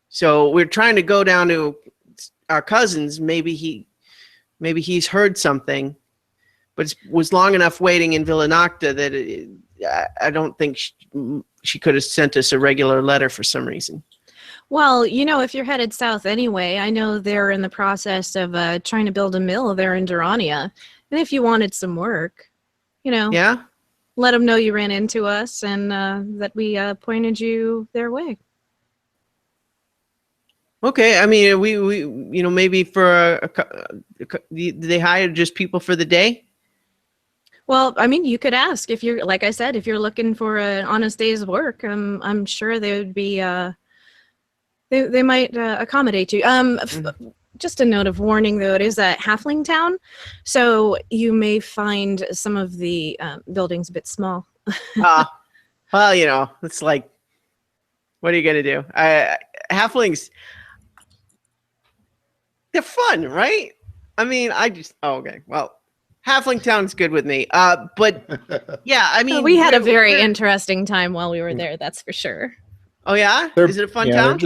So we're trying to go down to our cousins. Maybe he's heard something, but it was long enough waiting in Villanocta that I don't think she could have sent us a regular letter for some reason.
Well, if you're headed south anyway, I know they're in the process of trying to build a mill there in Durrania. And if you wanted some work, let them know you ran into us and that we pointed you their way.
Okay, I mean, we maybe for they hire just people for the day?
Well, I mean, you could ask if you're, like I said, if you're looking for an honest day's work. I'm sure they would be. They might accommodate you. Just a note of warning, though, it is a halfling town, so you may find some of the buildings a bit small.
Well, it's like, what are you gonna do? Halflings, they're fun, right? I mean, okay. Well, halfling town's good with me. But yeah, I mean,
we had a very interesting time while we were there. That's for sure.
Oh yeah, is it a fun town?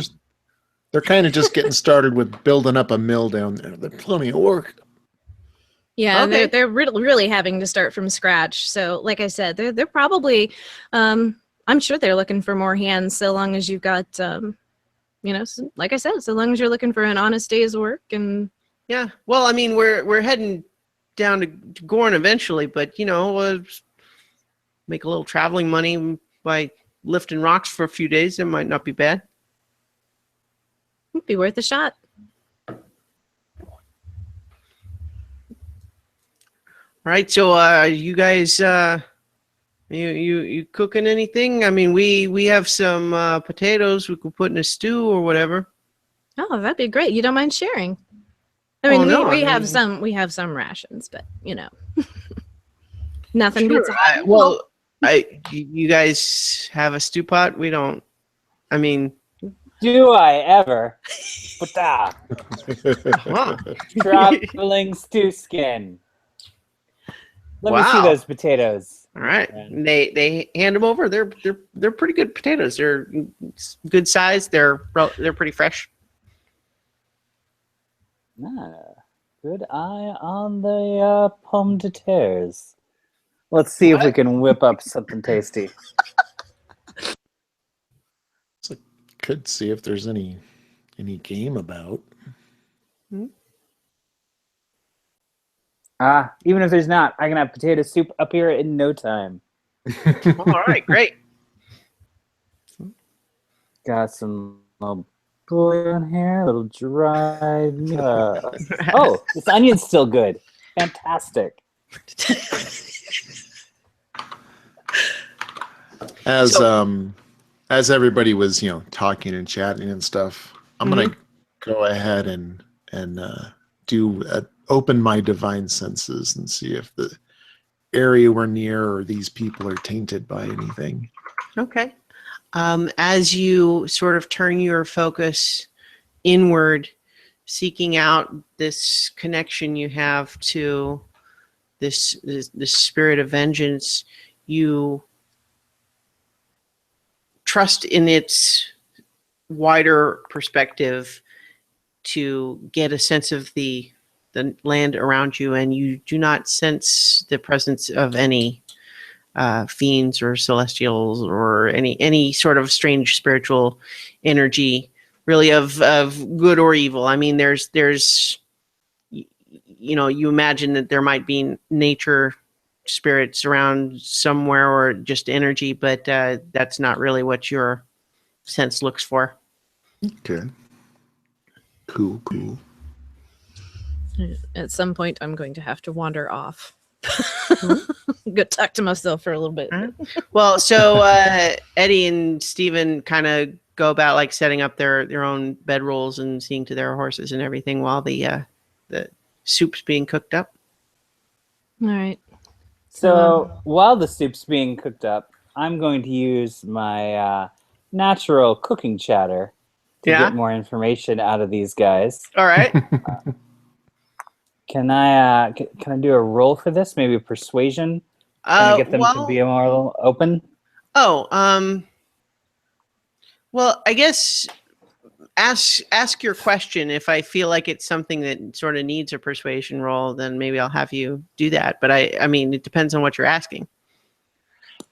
They're kind of just getting started with building up a mill down there. There's plenty of work.
Yeah, okay. They're really having to start from scratch. So, like I said, they're probably, I'm sure they're looking for more hands. So long as you've got, like I said, so long as you're looking for an honest day's work. And
yeah, well, I mean, we're heading down to Gorn eventually, but we'll make a little traveling money by lifting rocks for a few days. It might not be bad.
Be worth a shot.
right. So, you guys, you cooking anything? I mean, we have some potatoes we could put in a stew or whatever.
Oh, that'd be great. You don't mind sharing? I
Oh,
mean,
no,
we
I
have
mean-
some rations, but nothing
Sure.
beats a hot meal.
You guys have a stew pot? We don't. I mean,
Do I ever? But
huh.
traveling stew skin. Let me see
Wow.
those potatoes.
All right.
And
They hand them over. They're pretty good potatoes. They're good size. They're pretty fresh.
Good eye on the pomme de terres. Let's see if we can whip up something tasty.
Could see if there's any game about.
Even if there's not, I can have potato soup up here in no time.
All right, great.
Got some bouillon here, a little dried. Oh, this onion's still good. Fantastic.
As everybody was, talking and chatting and stuff, I'm gonna go ahead and open my divine senses and see if the area we're near or these people are tainted by anything.
Okay. As you sort of turn your focus inward, seeking out this connection you have to this spirit of vengeance, you trust in its wider perspective to get a sense of the land around you, and you do not sense the presence of any fiends or celestials or any sort of strange spiritual energy, really, of good or evil. I mean, there's you imagine that there might be nature spirits around somewhere or just energy, but that's not really what your sense looks for.
Okay. Cool.
At some point, I'm going to have to wander off. Go talk to myself for a little bit.
Well, so Eddie and Steven kind of go about like setting up their own bedrolls and seeing to their horses and everything while the soup's being cooked up.
All right.
So while the soup's being cooked up, I'm going to use my natural cooking chatter to get more information out of these guys.
All right.
Can I do a roll for this? Maybe a persuasion? Can I get them to be more open?
Oh, well, I guess ask your question. If I feel like it's something that sort of needs a persuasion roll, then maybe I'll have you do that. But I mean, it depends on what you're asking.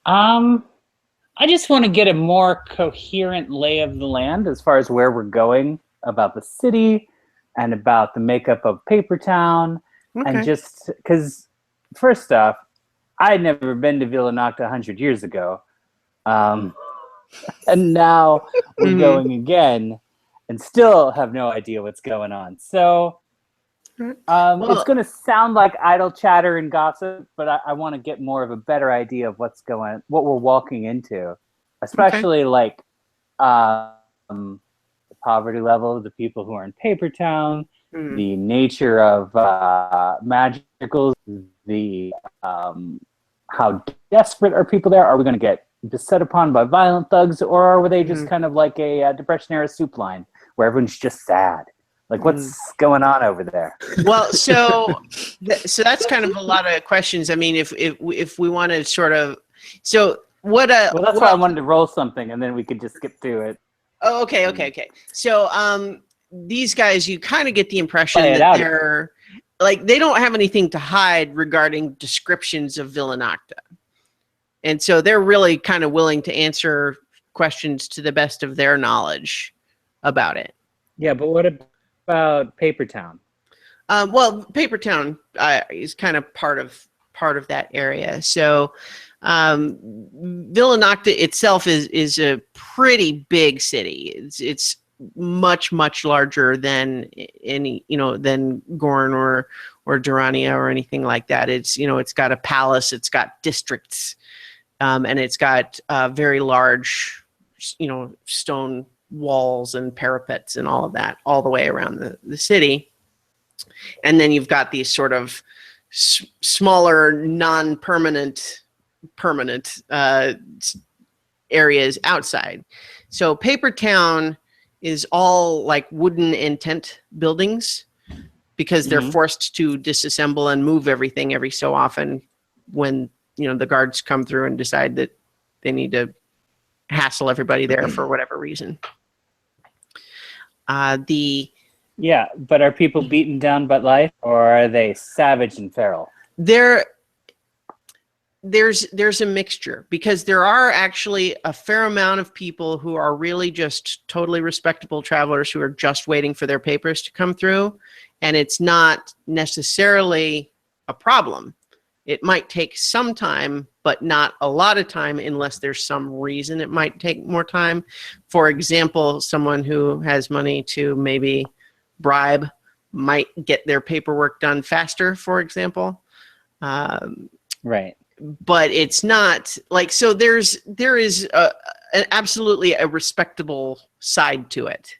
I just want to get a more coherent lay of the land as far as where we're going, about the city, and about the makeup of Paper Town.
Okay.
And just because, first off, I had never been to Villanocta 100 years ago. And now we're going again and still have no idea what's going on. So it's going to sound like idle chatter and gossip, but I want to get more of a better idea of what we're walking into, especially like the poverty level of the people who are in Paper Town, the nature of magicals, the how desperate are people there? Are we going to get beset upon by violent thugs, or are they just kind of like a Depression-era soup line where everyone's just sad? Like, what's going on over there?
Well, so that's kind of a lot of questions. I mean, if we want to sort of, so what?
Well, that's why I wanted to roll something, and then we could just skip through it.
Oh, okay. So, these guys, you kind of get the impression that they're like they don't have anything to hide regarding descriptions of Villanocta, and so they're really kind of willing to answer questions to the best of their knowledge about it.
Yeah, but what about Paper Town?
Well, Paper Town is kind of part of that area. So Villanocta itself is a pretty big city. It's much, much larger than than Gorn or Durrania or anything like that. It's, it's got a palace, it's got districts, and it's got very large, stone walls and parapets and all of that all the way around the city. And then you've got these sort of smaller, non-permanent, permanent areas outside. So Paper Town is all like wooden and tent buildings because they're forced to disassemble and move everything every so often when, the guards come through and decide that they need to hassle everybody there for whatever reason.
Yeah, but are people beaten down by life, or are they savage and feral?
There's a mixture, because there are actually a fair amount of people who are really just totally respectable travelers who are just waiting for their papers to come through, and it's not necessarily a problem. It might take some time, but not a lot of time unless there's some reason it might take more time. For example, someone who has money to maybe bribe might get their paperwork done faster, for example.
Right.
But it's not like, so there is absolutely a respectable side to it,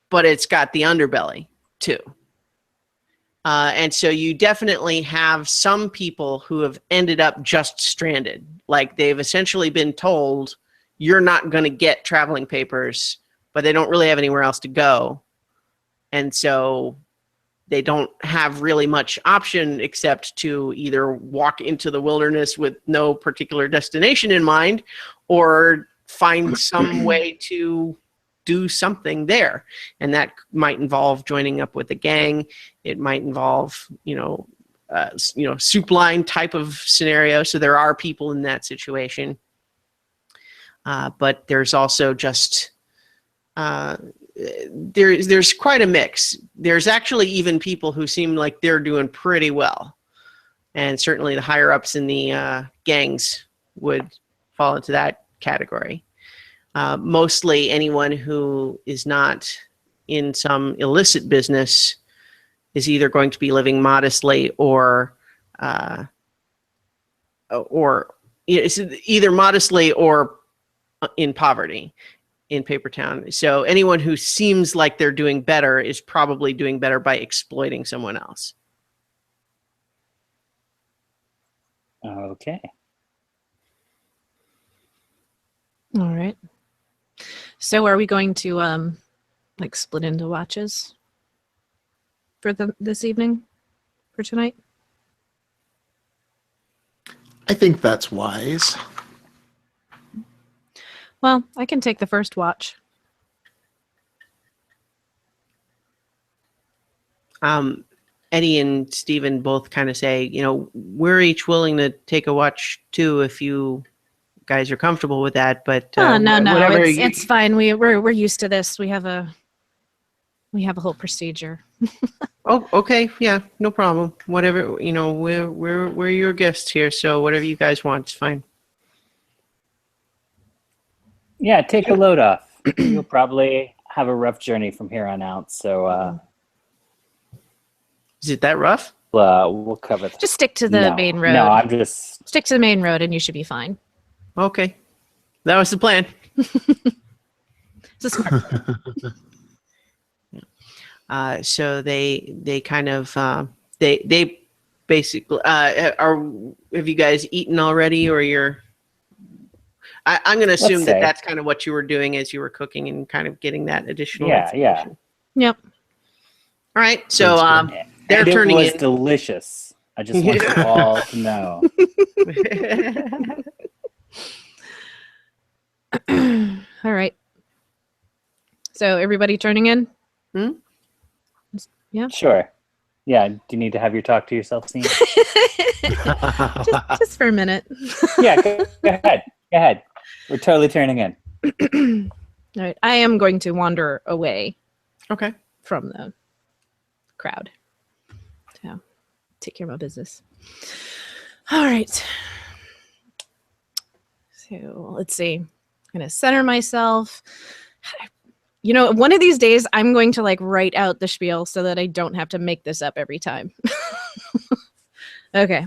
but it's got the underbelly too. And so you definitely have some people who have ended up just stranded. Like they've essentially been told, you're not going to get traveling papers, but they don't really have anywhere else to go. And so they don't have really much option except to either walk into the wilderness with no particular destination in mind, or find some way to do something there. And that might involve joining up with a gang. It might involve, soup line type of scenario. So there are people in that situation. But there's also just, there's quite a mix. There's actually even people who seem like they're doing pretty well. And certainly the higher ups in the gangs would fall into that category. Mostly anyone who is not in some illicit business is either going to be living modestly or it's either modestly or in poverty in Paper Town. So anyone who seems like they're doing better is probably doing better by exploiting someone else.
Okay.
All right. So are we going to split into watches for this evening, for tonight?
I think that's wise.
Well, I can take the first watch.
Eddie and Steven both kind of say, we're each willing to take a watch too if you guys are comfortable with that. But
no, it's fine. We're used to this. We have a whole procedure.
Oh, okay, yeah, no problem. Whatever, we're your guests here, so whatever you guys want is fine.
Yeah, take a load off. You'll probably have a rough journey from here on out. So,
is it that rough?
We'll cover that.
Just stick to the main road.
No, I'm just
stick to the main road, and you should be fine.
Okay, that was the plan.
It's a smart plan.
So they kind of they basically have you guys eaten already, or you're? I'm going to assume that that's kind of what you were doing as you were cooking and kind of getting that additional information.
Yep.
All right, so they're turning in.
It was delicious. I just want you all to know.
All right. So everybody turning in? Yeah.
Sure. Yeah. Do you need to have your talk to yourself scene?
just for a minute.
Yeah. Go ahead. Go ahead. We're totally turning in.
All right. I am going to wander away.
Okay.
From the crowd. So take care of my business. All right. So let's see. I'm going to center myself. You know, one of these days I'm going to like write out the spiel so that I don't have to make this up every time. Okay.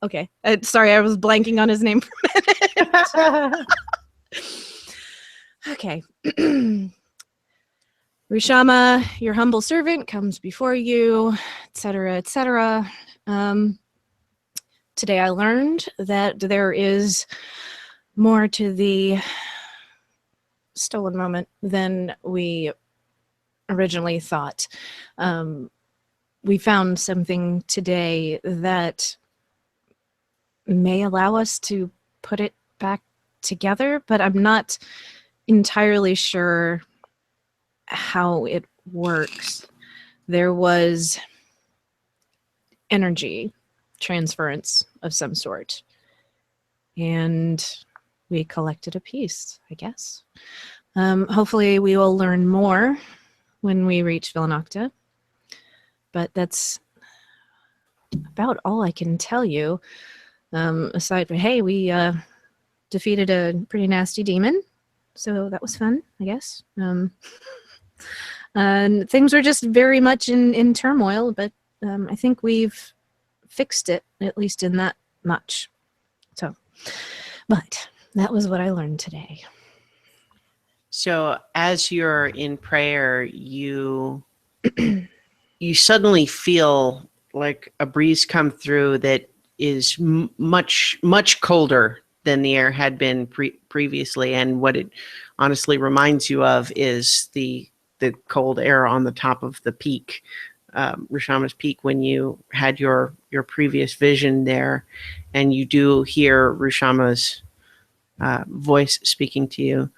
Okay. Sorry, I was blanking on his name for a minute. Okay. Rishama, your humble servant, comes before you, etc., etc. Today I learned that there is more to the stolen moment than we originally thought. We found something today that may allow us to put it back together, but I'm not entirely sure how it works. There was energy transference of some sort, and we collected a piece, I guess. Hopefully we will learn more when we reach Villanocta, but that's about all I can tell you. Aside from, hey, we defeated a pretty nasty demon, so that was fun, I guess. And things were just very much in turmoil, but I think we've fixed it, at least in that much. So, but that was what I learned today.
So as you're in prayer, you suddenly feel like a breeze come through that is much colder than the air had been previously, and what it honestly reminds you of is the cold air on the top of the peak, Rishama's Peak, when you had your previous vision there, and you do hear Rishama's voice speaking to you.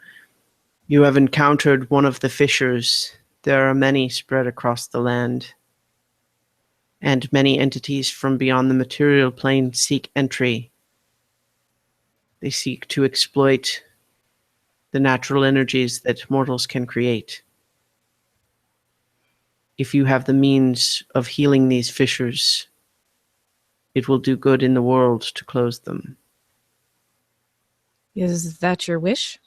You have encountered one of the fissures. There are many spread across the land, and many entities from beyond the material plane seek entry. They seek to exploit the natural energies that mortals can create. If you have the means of healing these fissures, it will do good in the world to close them.
Is that your wish?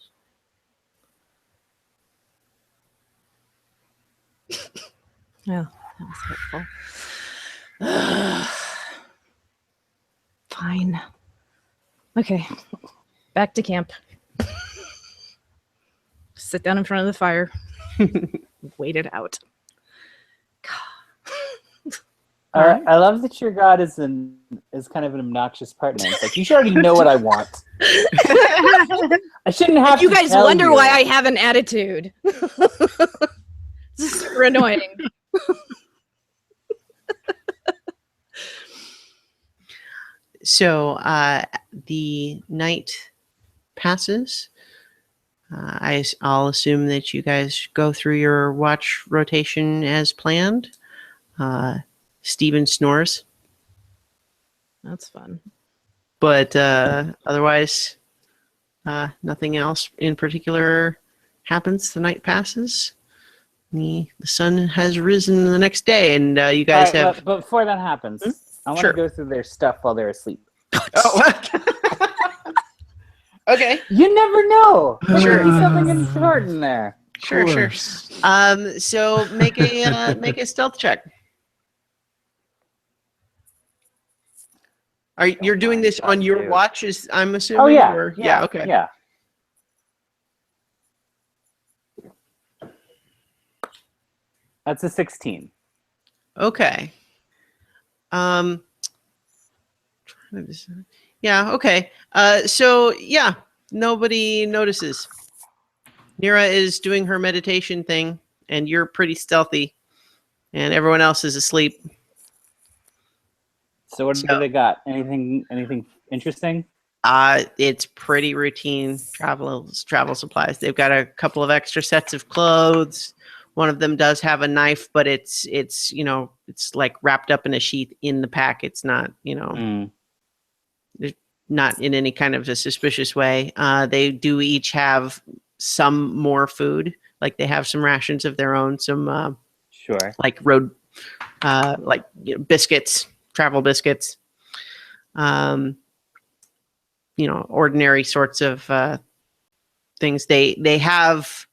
Well, that was helpful. Fine. Okay, back to camp. Sit down in front of the fire. Wait it out.
I love that your god is kind of an obnoxious partner. It's like, you should already know what I want. I shouldn't have
You
to
guys
tell
wonder
you.
why I have an attitude. This is super annoying.
So the night passes. I'll assume that you guys go through your watch rotation as planned. Steven snores,
That's fun.
but otherwise, nothing else in particular happens. The night passes. The sun has risen the next day, and you guys
All right,
have.
but before that happens, I want
Sure.
to go through their stuff while they're asleep.
Oh, okay.
You never know. There
Sure.
could be something important there.
Sure. So make a stealth check. You're doing this on your watch? I'm assuming.
Oh yeah.
Or?
Yeah.
Okay.
Yeah. That's a 16.
Okay. Yeah. Okay. So yeah, nobody notices. Nira is doing her meditation thing, and you're pretty stealthy, and everyone else is asleep.
So what do they got? Anything interesting?
It's pretty routine travel supplies. They've got a couple of extra sets of clothes. One of them does have a knife, but it's it's like wrapped up in a sheath in the pack. It's not not in any kind of a suspicious way. They do each have some more food, like they have some rations of their own, some
sure,
like road biscuits, travel biscuits. ordinary sorts of things. They have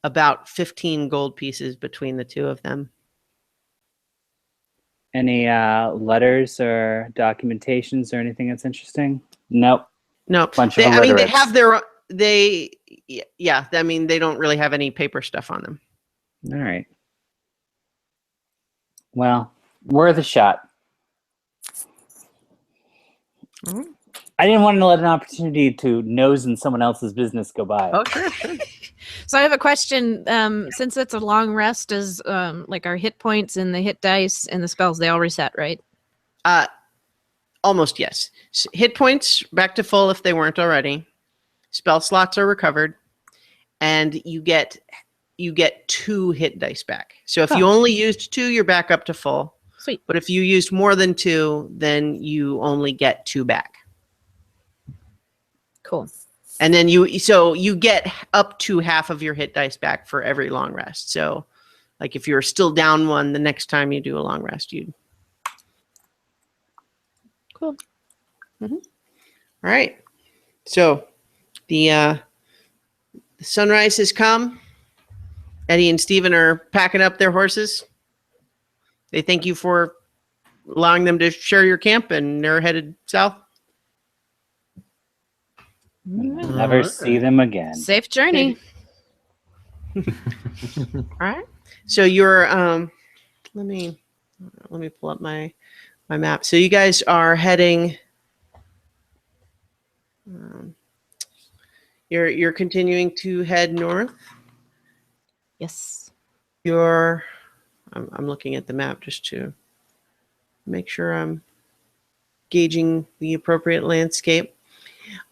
about 15 gold pieces between the two of them.
Any letters or documentations or anything that's interesting? Nope.
No,
Bunch of
they
illiterates.
have their yeah. I mean, they don't really have any paper stuff on them.
All right. Well, worth a shot.
Mhm.
I didn't want to let an opportunity to nose in someone else's business go by.
Oh, sure.
So I have a question. Since it's a long rest, does like our hit points and the hit dice and the spells, they all reset, right?
Almost, yes. Hit points back to full if they weren't already. Spell slots are recovered, and you get 2 hit dice back. So if you only used 2, you're back up to full.
Sweet.
But if you used more than 2, then you only get 2 back.
Cool.
And then you get up to half of your hit dice back for every long rest. So, like if you're still down 1, the next time you do a long rest, you'd.
Cool.
Mm-hmm. All right. So, the sunrise has come. Eddie and Steven are packing up their horses. They thank you for allowing them to share your camp, and they're headed south.
Never see them again.
Safe journey. All right.
So you're let me pull up my map. So you guys are heading you're continuing to head north.
Yes.
I'm looking at the map just to make sure I'm gauging the appropriate landscape.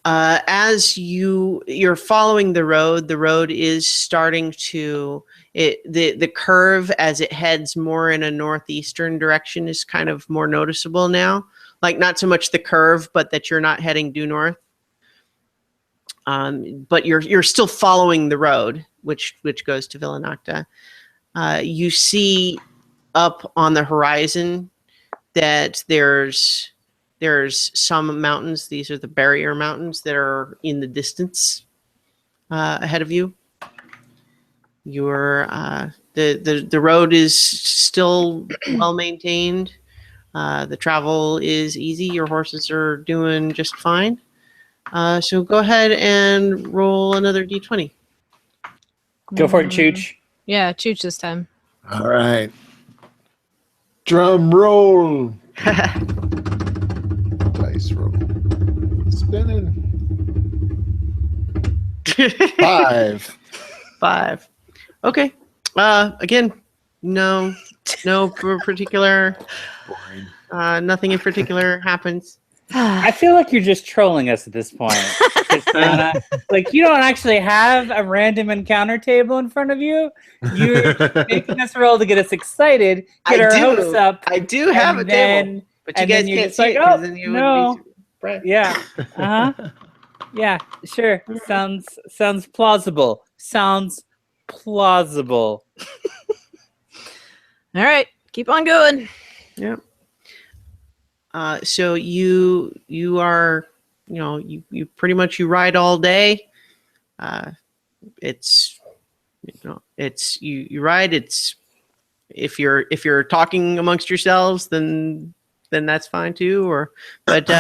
As you're following the road is starting to the curve as it heads more in a northeastern direction is kind of more noticeable now. Like not so much the curve, but that you're not heading due north. But you're still following the road, which goes to Villanacta. You see up on the horizon that there's some mountains. These are the barrier mountains that are in the distance ahead of you. The road is still well maintained. The travel is easy. Your horses are doing just fine. So go ahead and roll another d20.
Go for it, Chooch.
Yeah, Chooch this time.
All right. Drum roll. Dice roll. Spinning. 5.
5. Okay. Again, no particular.
Boring.
Nothing in particular happens.
I feel like you're just trolling us at this point, Christiana. Like you don't actually have a random encounter table in front of you. You're making us roll to get us excited, get our hopes up.
I do have a table, but you guys can't see it because then you would be surprised.
Yeah. Yeah. Sure. Sounds plausible. Sounds plausible.
All right, keep on going.
Yeah. So you are, you pretty much you ride all day. It's, you ride. It's if you're talking amongst yourselves, then that's fine too. But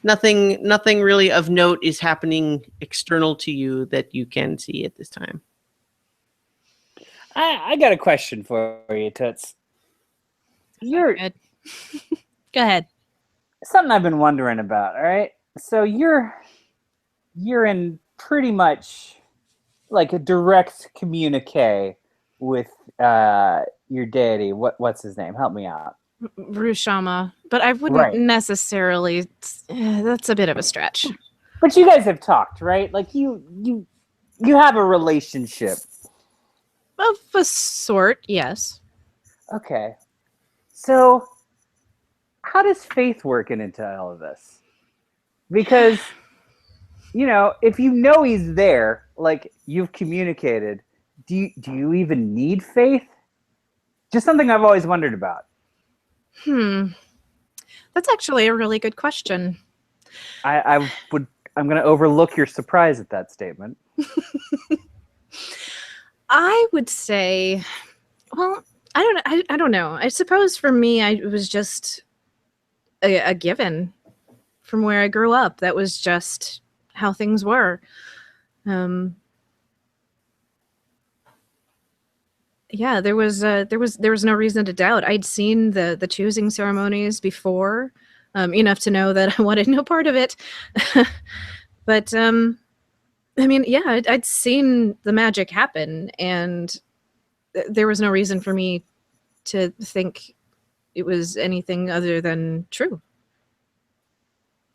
nothing really of note is happening external to you that you can see at this time.
I got a question for you, Toots. You're
Good. Go ahead.
something I've been wondering about. All right, so you're in pretty much like a direct communique with your deity. What's his name? Help me out.
Rushama, but I wouldn't necessarily. That's a bit of a stretch.
But you guys have talked, right? Like you have a relationship.
Of a sort, yes.
Okay. So how does faith work into all of this? Because, if you know he's there, like you've communicated, do you even need faith? Just something I've always wondered about.
That's actually a really good question.
I I'm gonna overlook your surprise at that statement.
I would say, well, I don't know. I don't know. I suppose for me, it was just a given from where I grew up. That was just how things were. Yeah, there was no reason to doubt. I'd seen the choosing ceremonies before, enough to know that I wanted no part of it. But I mean, yeah, I'd seen the magic happen, and there was no reason for me to think it was anything other than true.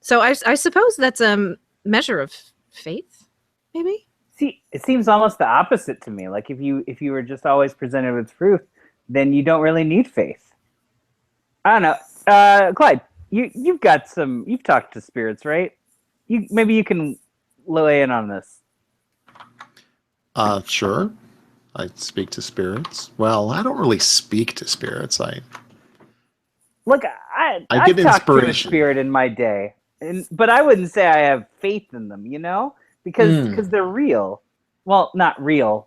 So I suppose that's a measure of faith, maybe.
See, it seems almost the opposite to me. Like if you were just always presented with truth, then you don't really need faith. I don't know, Clyde. You've talked to spirits, right? Maybe you can lay in on this.
Sure. I speak to spirits. Well, I don't really speak to spirits.
Look,
I
I've
get
talked to a
inspiration.
spirit in my day, but I wouldn't say I have faith in them, because they're real. Well, not real.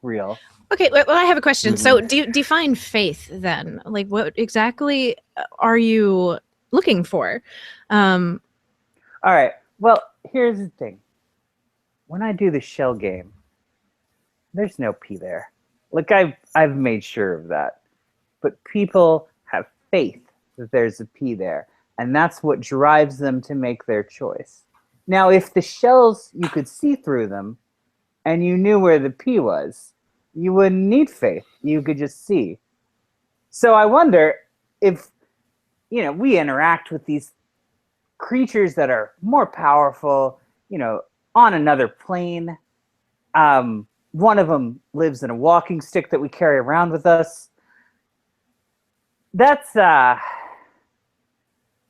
Okay, well, I have a question. So, do you define faith then? Like, what exactly are you looking for?
All right. Well, here's the thing. When I do the shell game, there's no P there. Look, I've made sure of that. But people have faith that there's a P there, and that's what drives them to make their choice. Now, if the shells, you could see through them, and you knew where the P was, you wouldn't need faith. You could just see. So I wonder if, we interact with these creatures that are more powerful, on another plane. One of them lives in a walking stick that we carry around with us. That's,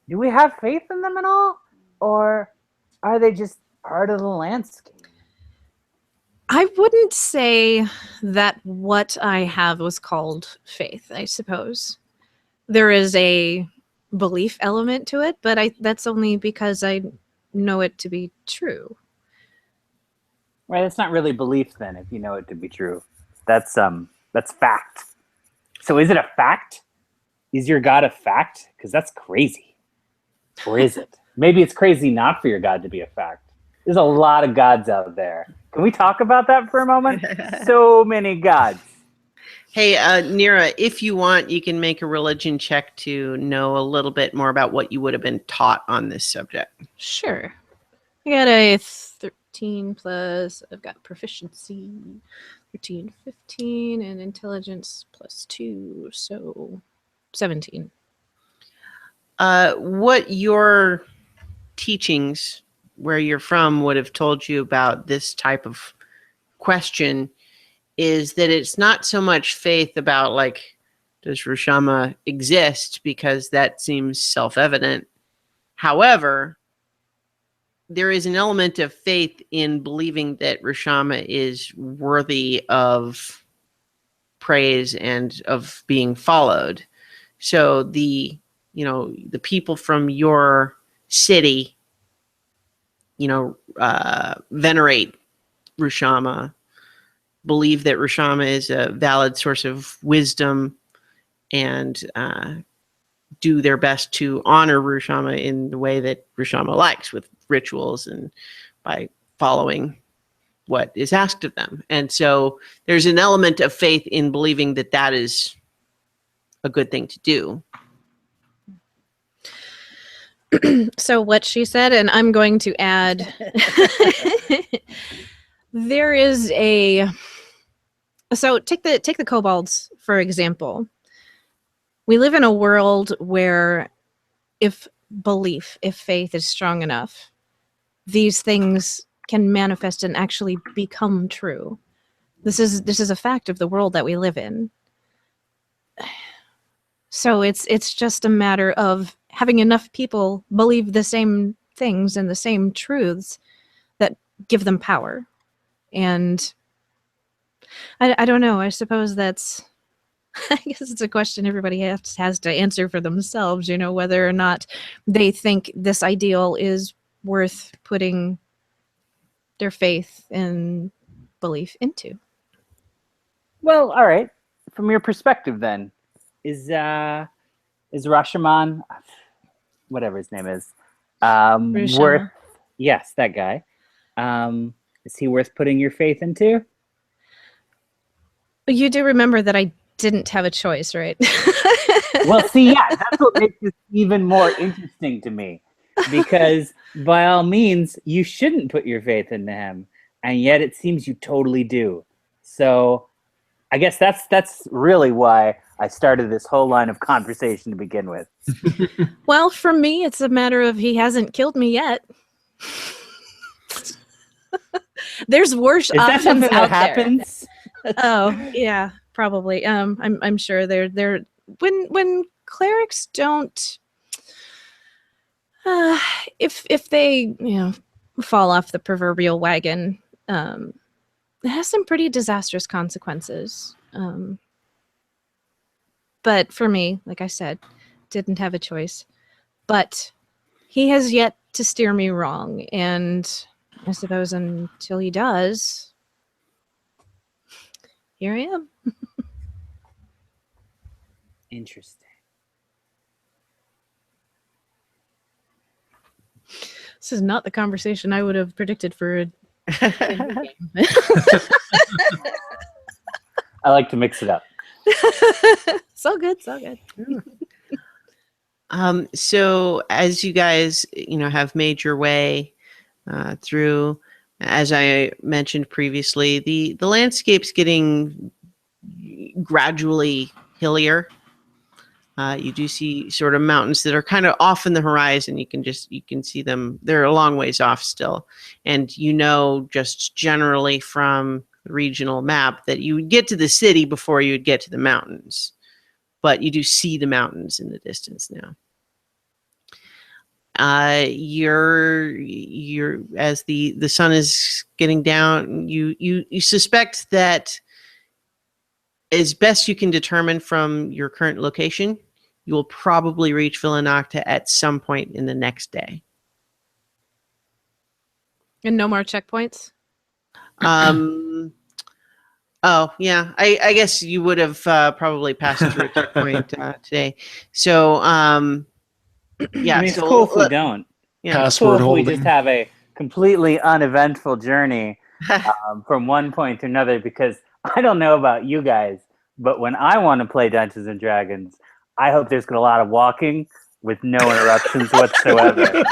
do we have faith in them at all? Or are they just part of the landscape?
I wouldn't say that what I have was called faith, I suppose. There is a belief element to it, but that's only because I know it to be true.
Right, it's not really belief then, if you know it to be true. That's fact. So is it a fact? Is your God a fact? Because that's crazy. Or is it? Maybe it's crazy not for your God to be a fact. There's a lot of gods out there. Can we talk about that for a moment? So many gods.
Hey, Nira, if you want, you can make a religion check to know a little bit more about what you would have been taught on this subject.
Sure. I got a 13 plus, I've got proficiency, 13, 15, and intelligence plus 2, so 17.
What your teachings, where you're from, would have told you about this type of question is that it's not so much faith about, like, does Rushama exist, because that seems self-evident. However, there is an element of faith in believing that Rushama is worthy of praise and of being followed. So the people from your city, venerate Rushama, believe that Rushama is a valid source of wisdom, and do their best to honor Rushama in the way that Rushama likes, with rituals and by following what is asked of them. And so there's an element of faith in believing that that is a good thing to do.
So what she said, and I'm going to add, there is so take the kobolds, for example. We live in a world where if faith is strong enough, these things can manifest and actually become true. This is a fact of the world that we live in. So it's just a matter of having enough people believe the same things and the same truths that give them power. And I don't know. I suppose that's, I guess it's a question everybody has to answer for themselves, whether or not they think this ideal is worth putting their faith and belief into.
Well, all right. From your perspective, then, is Rashomon, whatever his name is,
Rashomon.
worth? Yes, that guy. Is he worth putting your faith into?
But you do remember that I didn't have a choice, right?
Well, see, yeah, that's what makes this even more interesting to me, because by all means, you shouldn't put your faith into him, and yet it seems you totally do. So, I guess that's really why I started this whole line of conversation to begin with.
Well, for me, it's a matter of he hasn't killed me yet. There's worse
Is that
options
something
out
that happens?
there. Oh, yeah, probably. I'm sure they're when clerics don't if they fall off the proverbial wagon, it has some pretty disastrous consequences. But for me, like I said, didn't have a choice. But he has yet to steer me wrong, and I suppose until he does, here I am.
Interesting.
This is not the conversation I would have predicted for a
I like to mix it up.
So good, so good.
So as you guys, have made your way through, as I mentioned previously, the landscape's getting gradually hillier. You do see sort of mountains that are kind of off in the horizon. You can see them. They're a long ways off still. And just generally from the regional map that you would get to the city before you would get to the mountains. But you do see the mountains in the distance now. You're as the sun is getting down, you suspect that, as best you can determine from your current location, you will probably reach Villanocta at some point in the next day.
And no more checkpoints?
Oh, yeah. I guess you would have probably passed through a checkpoint today. So, yeah.
I mean, it's
so
cool if we don't.
Yeah.
It's cool
Password
if we
holding.
just have a completely uneventful journey from one point to another, because I don't know about you guys, but when I want to play Dungeons and Dragons, I hope there's a lot of walking with no interruptions whatsoever.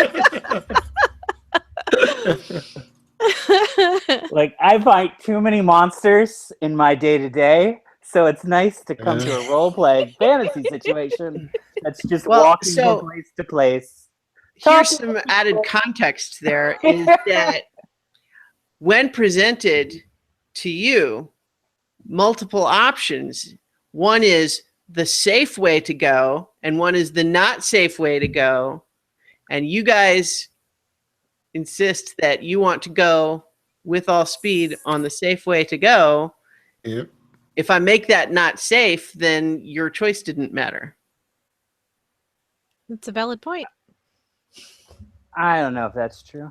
Like, I fight too many monsters in my day-to-day, so it's nice to come to a role-playing fantasy situation that's just walking from place to place.
Here's some added context there, is that when presented to you, multiple options. One is the safe way to go, and one is the not safe way to go. And you guys insist that you want to go with all speed on the safe way to go.
Yep.
If I make that not safe, then your choice didn't matter.
That's a valid point.
I don't know if that's true.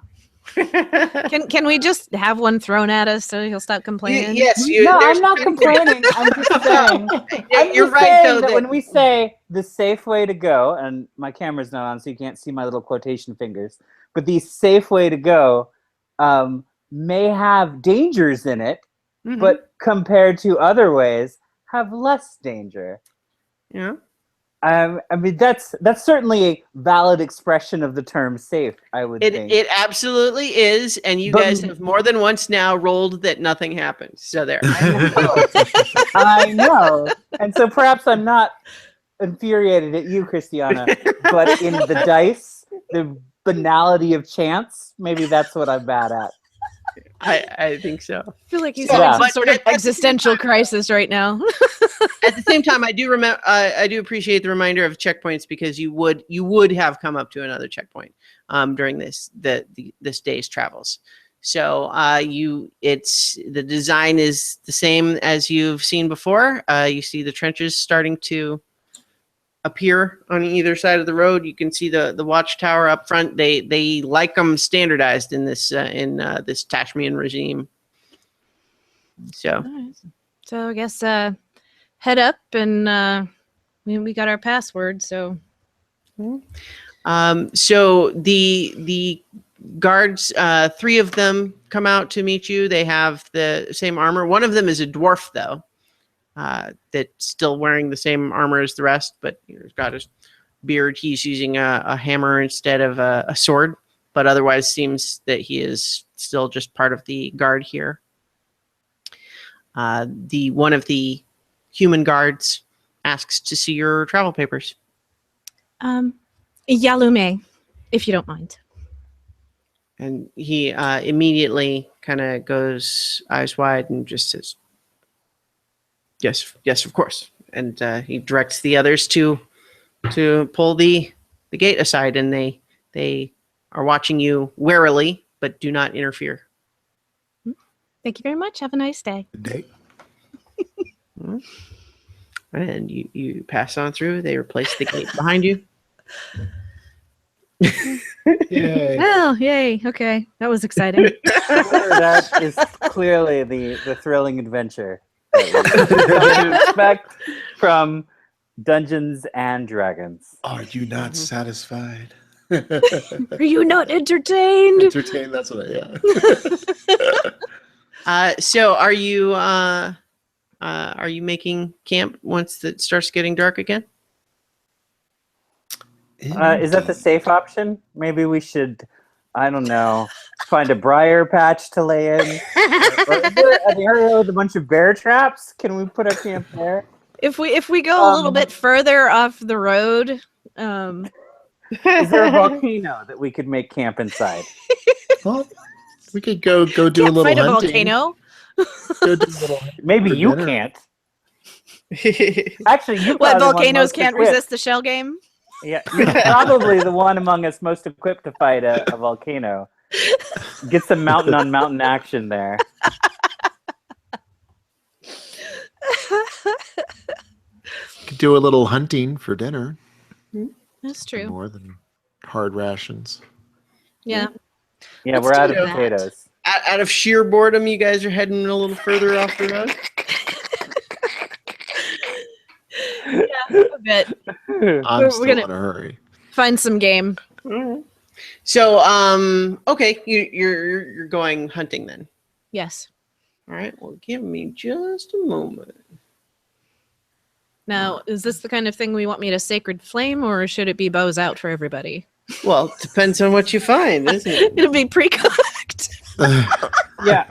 Can we just have one thrown at us so he'll stop complaining?
Yes,
No, I'm not complaining. I'm just saying.
You're right, though.
That when we say the safe way to go, and my camera's not on, so you can't see my little quotation fingers, but the safe way to go may have dangers in it, but compared to other ways, have less danger.
Yeah.
I mean, that's certainly a valid expression of the term safe, I would think.
It absolutely is, and you guys have more than once now rolled that nothing happened. So there.
I know. And so perhaps I'm not infuriated at you, Christiana, but in the dice, the banality of chance, maybe that's what I'm bad at.
I think so.
I feel like he's having some sort of existential crisis right now.
At the same time, I do appreciate the reminder of checkpoints, because you would have come up to another checkpoint during this day's travels. So the design is the same as you've seen before. You see the trenches starting to appear on either side of the road. You can see the watchtower up front. They like them standardized in this Tashmian regime. So,
All right. So I guess head up, and we got our password. So
so the guards, 3 of them come out to meet you. They have the same armor. One of them is a dwarf, though, that's still wearing the same armor as the rest, but he's got his beard. He's using a hammer instead of a sword, but otherwise seems that he is still just part of the guard here. One of the human guards asks to see your travel papers.
Yalume, if you don't mind.
And he immediately kind of goes eyes wide and just says, yes, of course. And he directs the others to pull the gate aside, and they are watching you warily, but do not interfere.
Thank you very much. Have a nice day.
Good day.
And you pass on through. They replace the gate behind you.
Yay.
Oh, yay. Okay. That was exciting.
That is clearly the thrilling adventure that we expect from Dungeons and Dragons.
Are you not satisfied?
Are you not entertained?
Entertained, that's what
So are you making camp once it starts getting dark again?
Is that the safe option? Maybe we should, I don't know, find a briar patch to lay in. Or is there an area with a bunch of bear traps? Can we put a camp there?
If we go a little bit further off the road,
Is there a volcano that we could make camp inside?
Well, we could go do a
can't
little
fight a
hunting.
volcano.
Go do a little hunting
Maybe
for
you
dinner.
can't. Actually, you
What,
probably the one
volcanoes
most
can't
equipped.
resist the shell game?
Yeah, you're probably the one among us most equipped to fight a volcano. Get some mountain on mountain action there.
Could do a little hunting for dinner.
That's true.
More than hard rations.
Yeah.
Yeah,
Let's
we're out
do
of
that.
potatoes.
Out of sheer boredom, you guys are heading a little further off the road.
A bit.
I'm
We're
still
gonna-
in a hurry.
Find some game.
So, okay, you're going hunting then.
Yes.
All right. Well, give me just a moment.
Now, is this the kind of thing we want me to sacred flame, or should it be bows out for everybody?
Well, it depends on what you find, isn't it?
It'll be pre-cooked.
Yeah.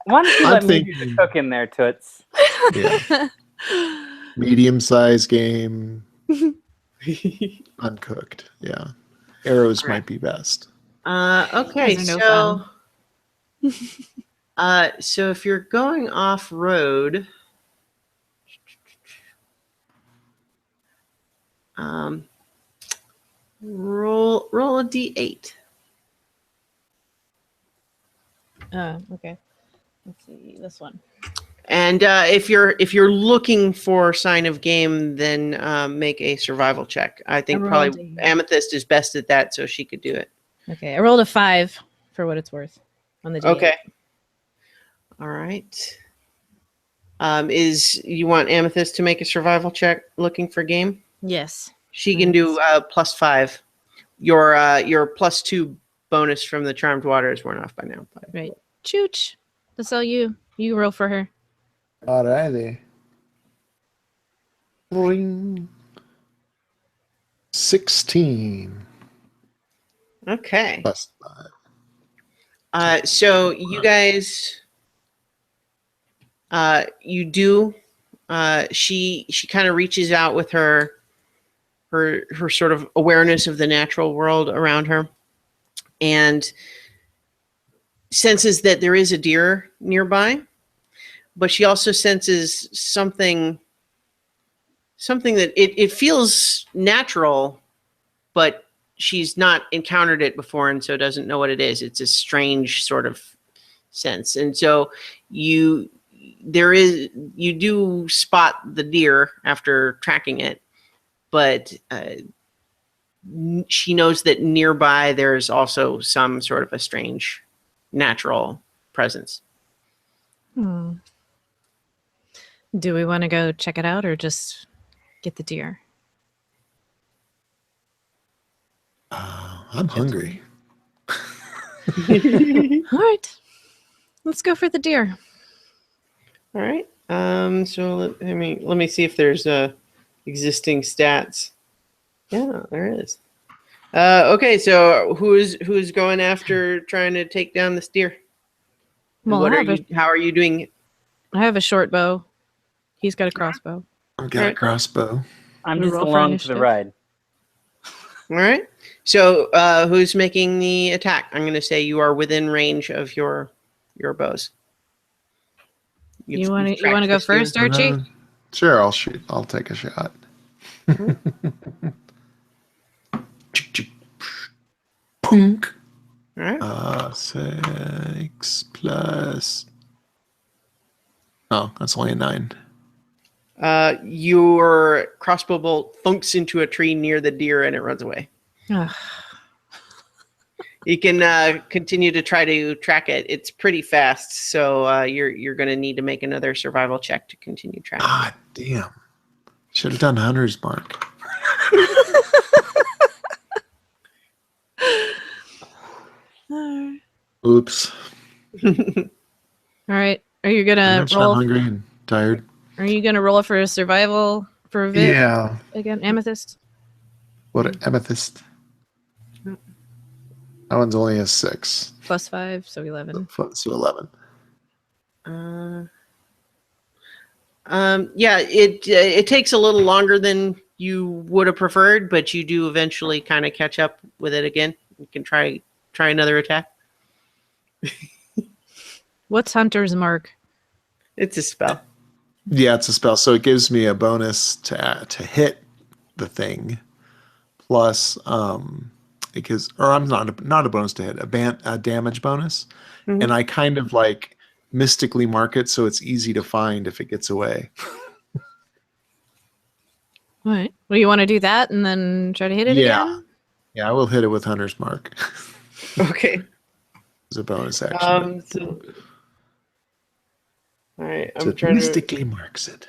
Why don't you
I'm
let me do the
thinking-
cook in there, Toots?
Yeah. Medium-sized game, uncooked. Yeah. Arrows might be best.
Okay,
Those are no
so if you're going off road, roll a d8.
Okay. Let's see this one.
And if you're looking for sign of game, then make a survival check. I think
I rolled
probably
a-
Amethyst is best at that, so she could do it.
Okay, I rolled a 5 for what it's worth on the D8.
Okay. All right. Is you want Amethyst to make a survival check looking for game?
Yes.
She can do +5. Your +2 bonus from the charmed water is worn off by now.
Right. Chooch. That's all you. You roll for her.
Alrighty. Ring. 16
Okay.
plus 5.
So you guys, you do. She kind of reaches out with her sort of awareness of the natural world around her, and senses that there is a deer nearby, but she also senses something that it feels natural, but she's not encountered it before, and so doesn't know what it is. It's a strange sort of sense. And so you do spot the deer after tracking it, but she knows that nearby there's also some sort of a strange natural presence.
Do we want to go check it out or just get the deer?
I'm hungry.
All right. Let's go for the deer.
All right. So let me see if there's existing stats. Yeah, there is. Okay, so who's going after trying to take down this deer? And
Well,
how are you doing it?
I have a short bow. He's got a crossbow.
I've got a crossbow.
I'm
We
just
roll for
along for the
initiative?
ride.
All right. So who's making the attack? I'm going to say you are within range of your bows.
You want to go first, Archie?
Sure, I'll shoot. I'll take a shot. Punk.
All right.
6 plus. Oh, that's only a 9.
Your crossbow bolt thunks into a tree near the deer and it runs away.
Ugh.
You can continue to try to track it. It's pretty fast, so you're going to need to make another survival check to continue tracking.
Ah, damn. Should have done Hunter's Mark. Oops.
All right. Are you gonna
I'm
roll?
hungry and tired.
Are you gonna roll for a survival for Viv
Yeah.
again? Amethyst.
What an amethyst. That one's only a 6.
+5, so 11.
So 11.
Yeah, it takes a little longer than you would have preferred, but you do eventually kind of catch up with it again. You can try another attack.
What's Hunter's Mark?
It's a spell.
Yeah, it's a spell. So it gives me a bonus to hit the thing. Plus, it gives, or I'm not a bonus to hit, a damage bonus.
Mm-hmm.
And I kind of like mystically mark it so it's easy to find if it gets away.
All right. Well, you want to do that and then try to hit it again?
Yeah, I will hit it with Hunter's Mark.
Okay.
It's a bonus action.
All right,
So
I'm
it
trying
mystically marks it.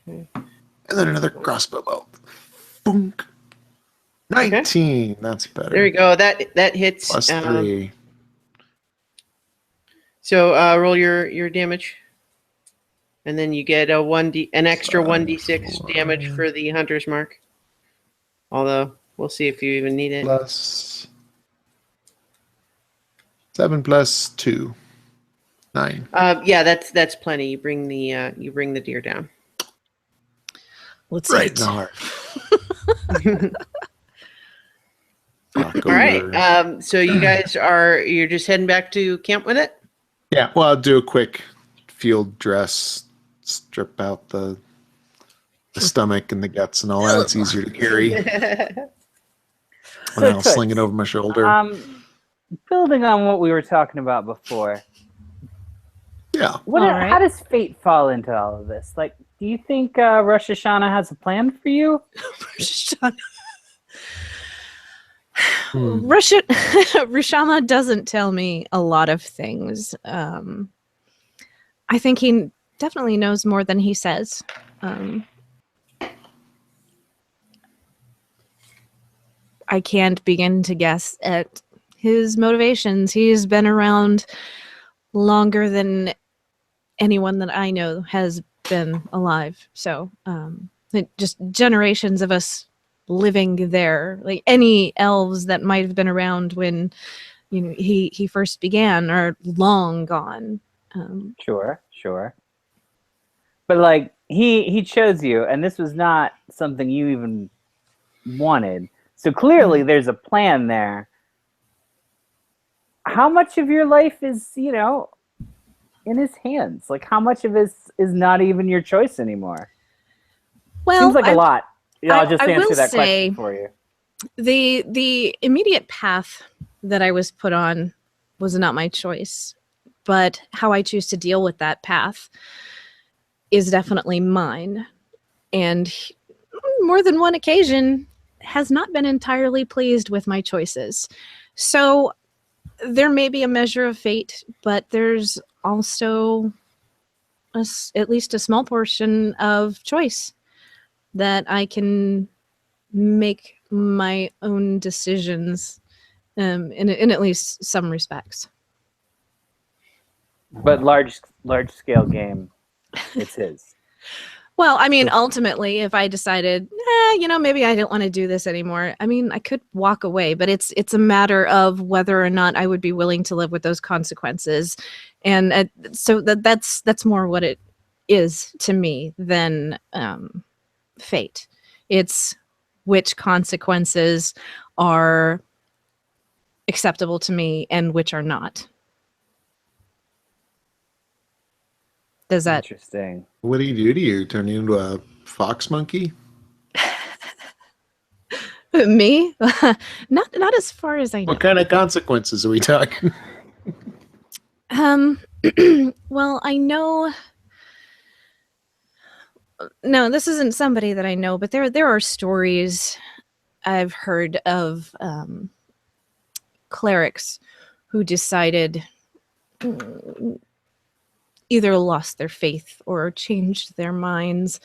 Okay.
And then another crossbow bolt. Boonk. 19. That's better.
There you go. That hits.
Plus 3.
So roll your damage, and then you get an extra 1d6 damage for the Hunter's Mark. Although we'll see if you even need it.
Plus 7 plus 2. 9.
Yeah, that's plenty. You bring the deer down.
Let's
Right
hit.
in the heart.
All right. So you guys you're just heading back to camp with it?
Yeah, well, I'll do a quick field dress, strip out the stomach and the guts and all that. It's easier to carry. And I'll sling it over my shoulder.
Building on what we were talking about before,
Yeah.
how does fate fall into all of this? Like, do you think Rosh Hashanah has a plan for you?
Rishama doesn't tell me a lot of things. I think he definitely knows more than he says. I can't begin to guess at his motivations. He's been around longer than anyone that I know has been alive. So just generations of us living there, like any elves that might have been around when he first began are long gone.
Sure. But like he chose you, and this was not something you even wanted. So clearly there's a plan there. How much of your life is, in his hands? Like how much of this is not even your choice anymore?
Well,
seems like a lot. I'll just
I
answer
will
that
say
question for you.
The immediate path that I was put on was not my choice, but how I choose to deal with that path is definitely mine. and more than one occasion has not been entirely pleased with my choices. So there may be a measure of fate, but there's also at least a small portion of choice that I can make my own decisions in at least some respects.
But large scale game, it's his.
Well, I mean, ultimately, if I decided, maybe I don't want to do this anymore, I mean, I could walk away, but it's a matter of whether or not I would be willing to live with those consequences. And so that's more what it is to me than fate. It's which consequences are acceptable to me and which are not. Does that...
Interesting.
What do you do to you? Turn you into a fox monkey?
Me? Not as far as I know.
What kind of consequences are we talking?
Well, I know. No, this isn't somebody that I know, but there are stories I've heard of clerics who decided either lost their faith or changed their minds,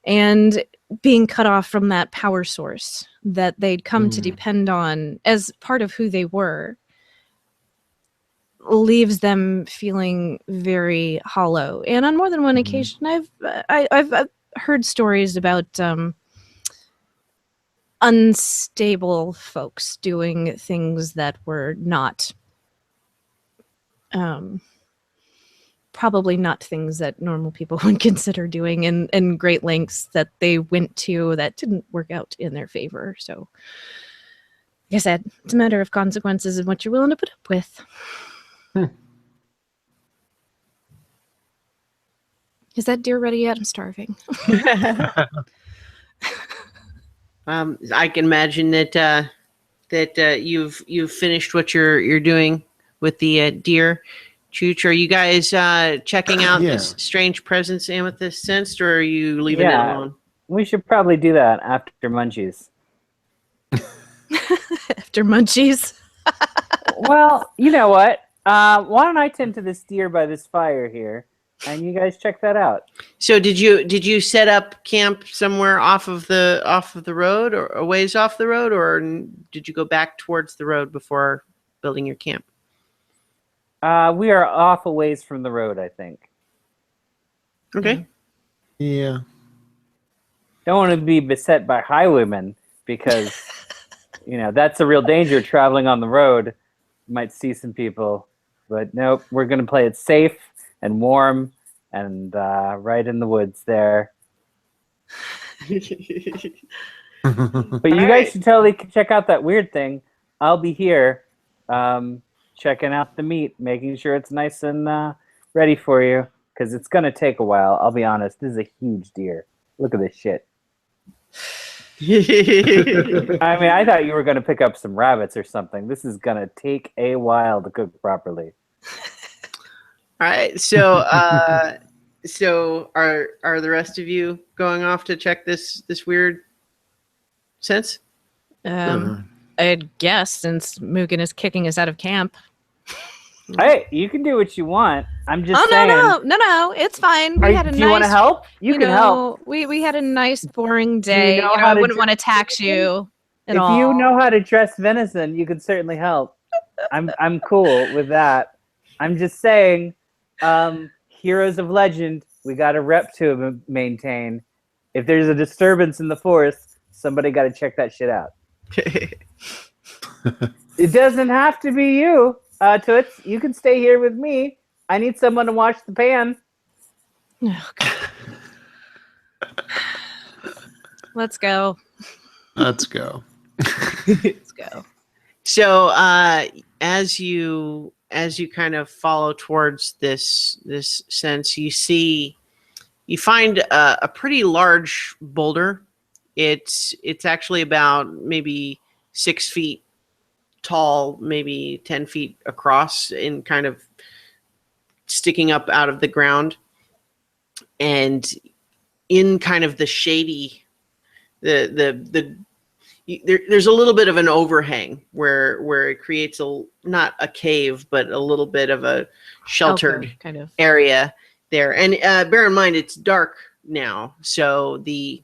and being cut off from that power source that they'd come to depend on as part of who they were leaves them feeling very hollow. And on more than one occasion, I've heard stories about unstable folks doing things that were not probably not things that normal people would consider doing, in great lengths that they went to that didn't work out in their favor. So, like I said, it's a matter of consequences and what you're willing to put up with. Is that deer ready yet? I'm starving.
I can imagine that you've finished what you're doing with the deer. Chooch, are you guys checking out this strange presence Amethyst sensed, or are you leaving it alone?
We should probably do that after Munchies.
After Munchies?
Well, you know what? Why don't I tend to this deer by this fire here, and you guys check that out.
So did you set up camp somewhere off of the road, or a ways off the road, or did you go back towards the road before building your camp?
We are off a ways from the road, I think.
Okay.
Yeah.
Don't want to be beset by highwaymen because, that's a real danger traveling on the road. You might see some people, but nope, we're going to play it safe and warm and right in the woods there. But you guys should totally check out that weird thing. I'll be here. Checking out the meat, making sure it's nice and ready for you, because it's going to take a while. I'll be honest, this is a huge deer. Look at this shit. I mean, I thought you were going to pick up some rabbits or something. This is going to take a while to cook properly.
All right, so so are the rest of you going off to check this weird sense?
I guess, since Mugen is kicking us out of camp.
Hey, you can do what you want. I'm just saying.
No, it's fine. We had a
do you want to help? You can help.
We had a nice boring day.
I
wouldn't want to tax you at all.
If you know how to dress venison, you can certainly help. I'm cool with that. I'm just saying, heroes of legend, we got a rep to maintain. If there's a disturbance in the forest, somebody got to check that shit out. It doesn't have to be you, Toots. You can stay here with me. I need someone to wash the pan.
Oh, God. Let's go.
Let's go. So as you kind of follow towards this sense, you find a pretty large boulder. It's actually about maybe 6 feet tall, maybe 10 feet across, and kind of sticking up out of the ground. And in kind of the shady, there's a little bit of an overhang where it creates not a cave, but a little bit of a sheltered
Alcove, kind of
area there. And bear in mind, it's dark now, so the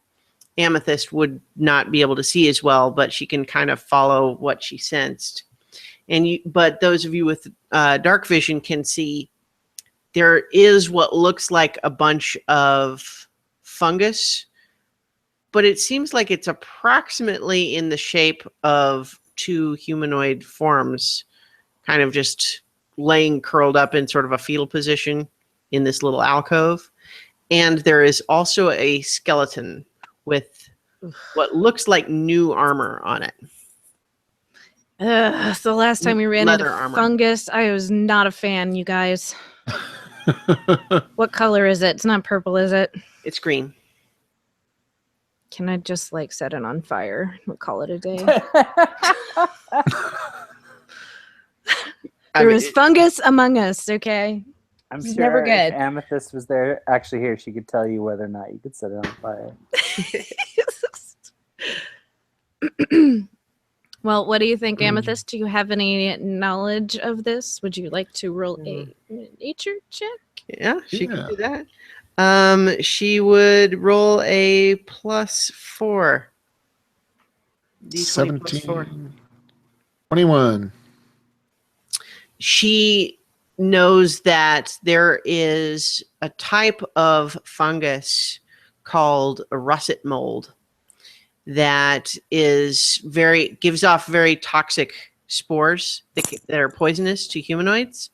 amethyst would not be able to see as well, but she can kind of follow what she sensed. But those of you with dark vision can see there is what looks like a bunch of fungus, but it seems like it's approximately in the shape of two humanoid forms, kind of just laying curled up in sort of a fetal position in this little alcove. And there is also a skeleton with what looks like new armor on it.
The last time we ran
Leather
into
armor.
fungus, I was not a fan, you guys. What color is it? It's not purple, is it?
It's green.
Can I just like set it on fire? We'll call it a day. There was fungus among us, okay?
I'm
It's
sure
never good.
if Amethyst was there, actually here, she could tell you whether or not you could set it on fire.
Well, what do you think, Amethyst? Do you have any knowledge of this? Would you like to roll a nature check?
Yeah, she
Yeah.
could do that. She would roll a +4. D20 +4.
17. 21.
She knows that there is a type of fungus called a russet mold that gives off very toxic spores that are poisonous to humanoids.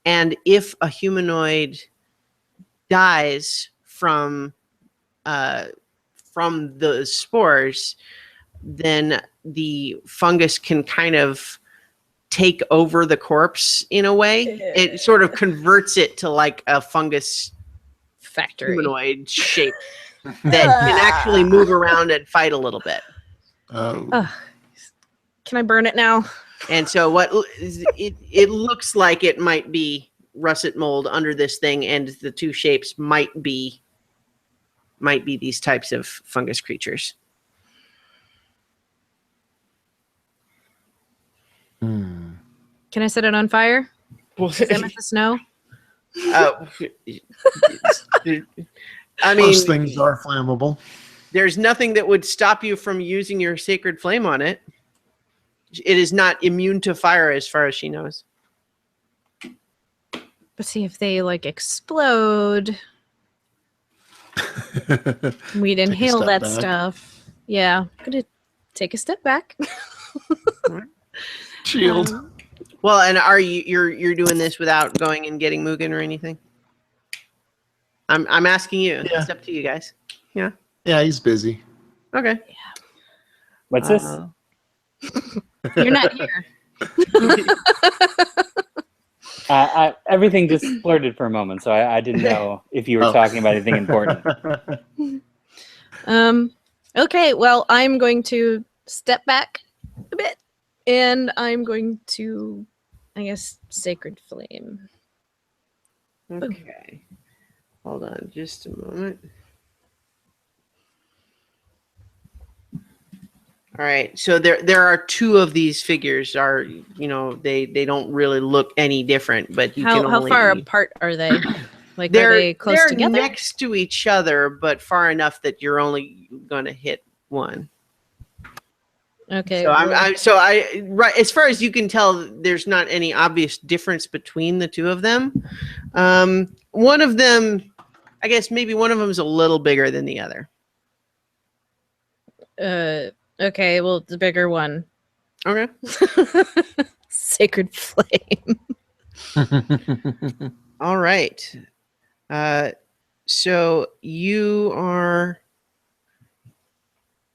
And if a humanoid dies from the spores, then the fungus can kind of take over the corpse in a way. It sort of converts it to like a fungus
Factory.
humanoid shape that can actually move around and fight a little bit.
Ugh. Can I burn it now?
And so it looks like it might be russet mold under this thing, and the two shapes might be these types of fungus creatures.
Can I set it on fire? Does Amethyst know?
I mean,
Most things are flammable.
there's nothing that would stop you from using your sacred flame on it. It is not immune to fire as far as she knows.
But see, if they like explode, we'd inhale
step
that
back.
stuff. Yeah, I'm gonna take a step back.
Shield.
Well, and are you're doing this without going and getting Mugen or anything? I'm asking you.
Yeah.
It's up to you guys. Yeah.
Yeah, he's busy.
Okay.
What's this?
You're not here.
Everything just blurted for a moment, so I didn't know if you were talking about anything important.
Okay, well, I'm going to step back a bit, and I'm going to, I guess, sacred flame.
Okay. Hold on just a moment. All right. So there are two of these figures. They don't really look any different, but
How far apart are they? Like,
they're
are they close
they're
together?
next to each other, but far enough that you're only going to hit one.
Okay.
So
well,
right as far as you can tell, there's not any obvious difference between the two of them. One of them, I guess maybe one of them is a little bigger than the other.
okay, well, the bigger one.
Okay.
Sacred flame.
All right. So you are.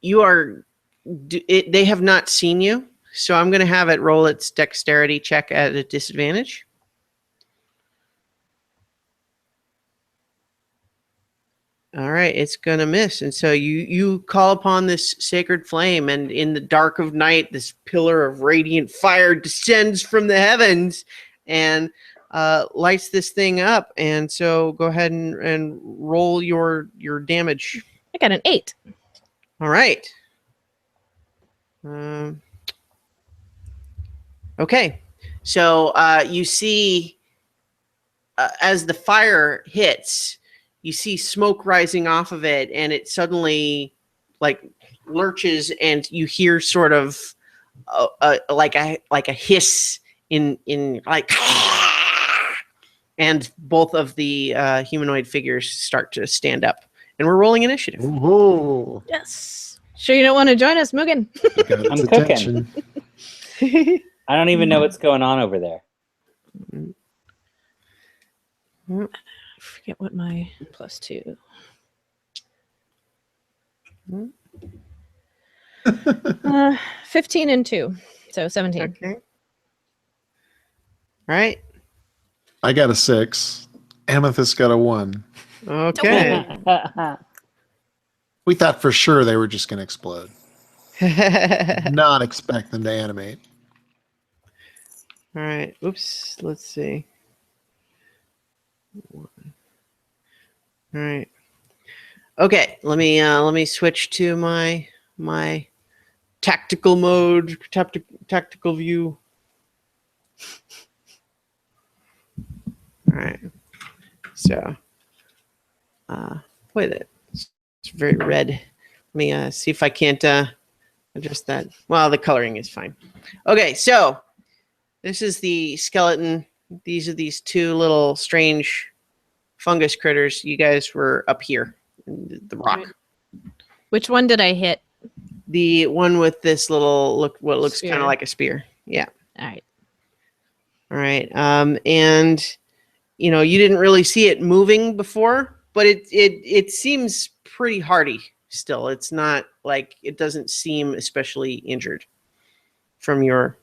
They have not seen you, so I'm going to have it roll its dexterity check at a disadvantage. All right, it's going to miss. And so you call upon this sacred flame, and in the dark of night, this pillar of radiant fire descends from the heavens and lights this thing up. And so go ahead and roll your damage.
I got an 8.
All right. Okay. So you see, as the fire hits, you see smoke rising off of it, and it suddenly like lurches, and you hear sort of like a hiss in like, and both of the humanoid figures start to stand up, and we're rolling initiative.
Ooh,
Yes. Sure you don't want to join us, Mugen?
you got its
I'm cooking.
attention.
I don't even know what's going on over there.
I forget what my +2. 15 and 2, so 17.
Okay. All right.
I got a 6. Amethyst got a 1.
Okay.
We thought for sure they were just going to explode. Not expect them to animate.
All right. Oops. Let's see. All right. Okay. Let me switch to my tactical mode, tactical view. All right. So, wait, it's very red. Let me see if I can't adjust that. Well, the coloring is fine. Okay, so this is the skeleton. These are these two little strange fungus critters. You guys were up here in the rock.
Which one did I hit?
The one with this little what looks kind
Spear.
of like a spear. Yeah.
All right.
All right. And you know, you didn't really see it moving before, but it seems pretty hardy still. It's not like, it doesn't seem especially injured from your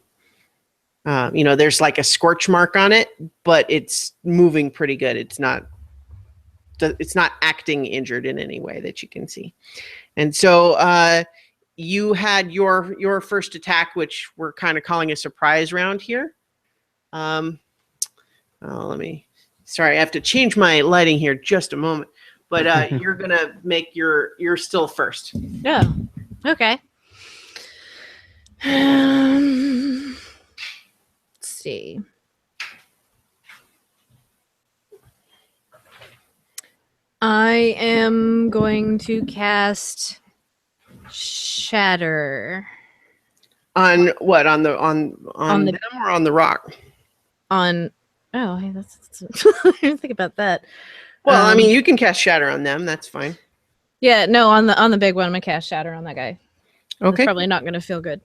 you know, there's like a scorch mark on it, but it's moving pretty good. It's not acting injured in any way that you can see. And so you had your first attack, which we're kind of calling a surprise round here. Sorry, I have to change my lighting here just a moment. But you're gonna make you're still first.
Oh, okay. Let's see. I am going to cast Shatter
On what? On the them or on the rock?
on. Oh, hey, that's I didn't think about that.
Well, I mean, you can cast Shatter on them. That's fine.
Yeah, no, on the big one, I'm gonna cast Shatter on that guy.
Okay.
It's probably not gonna feel good.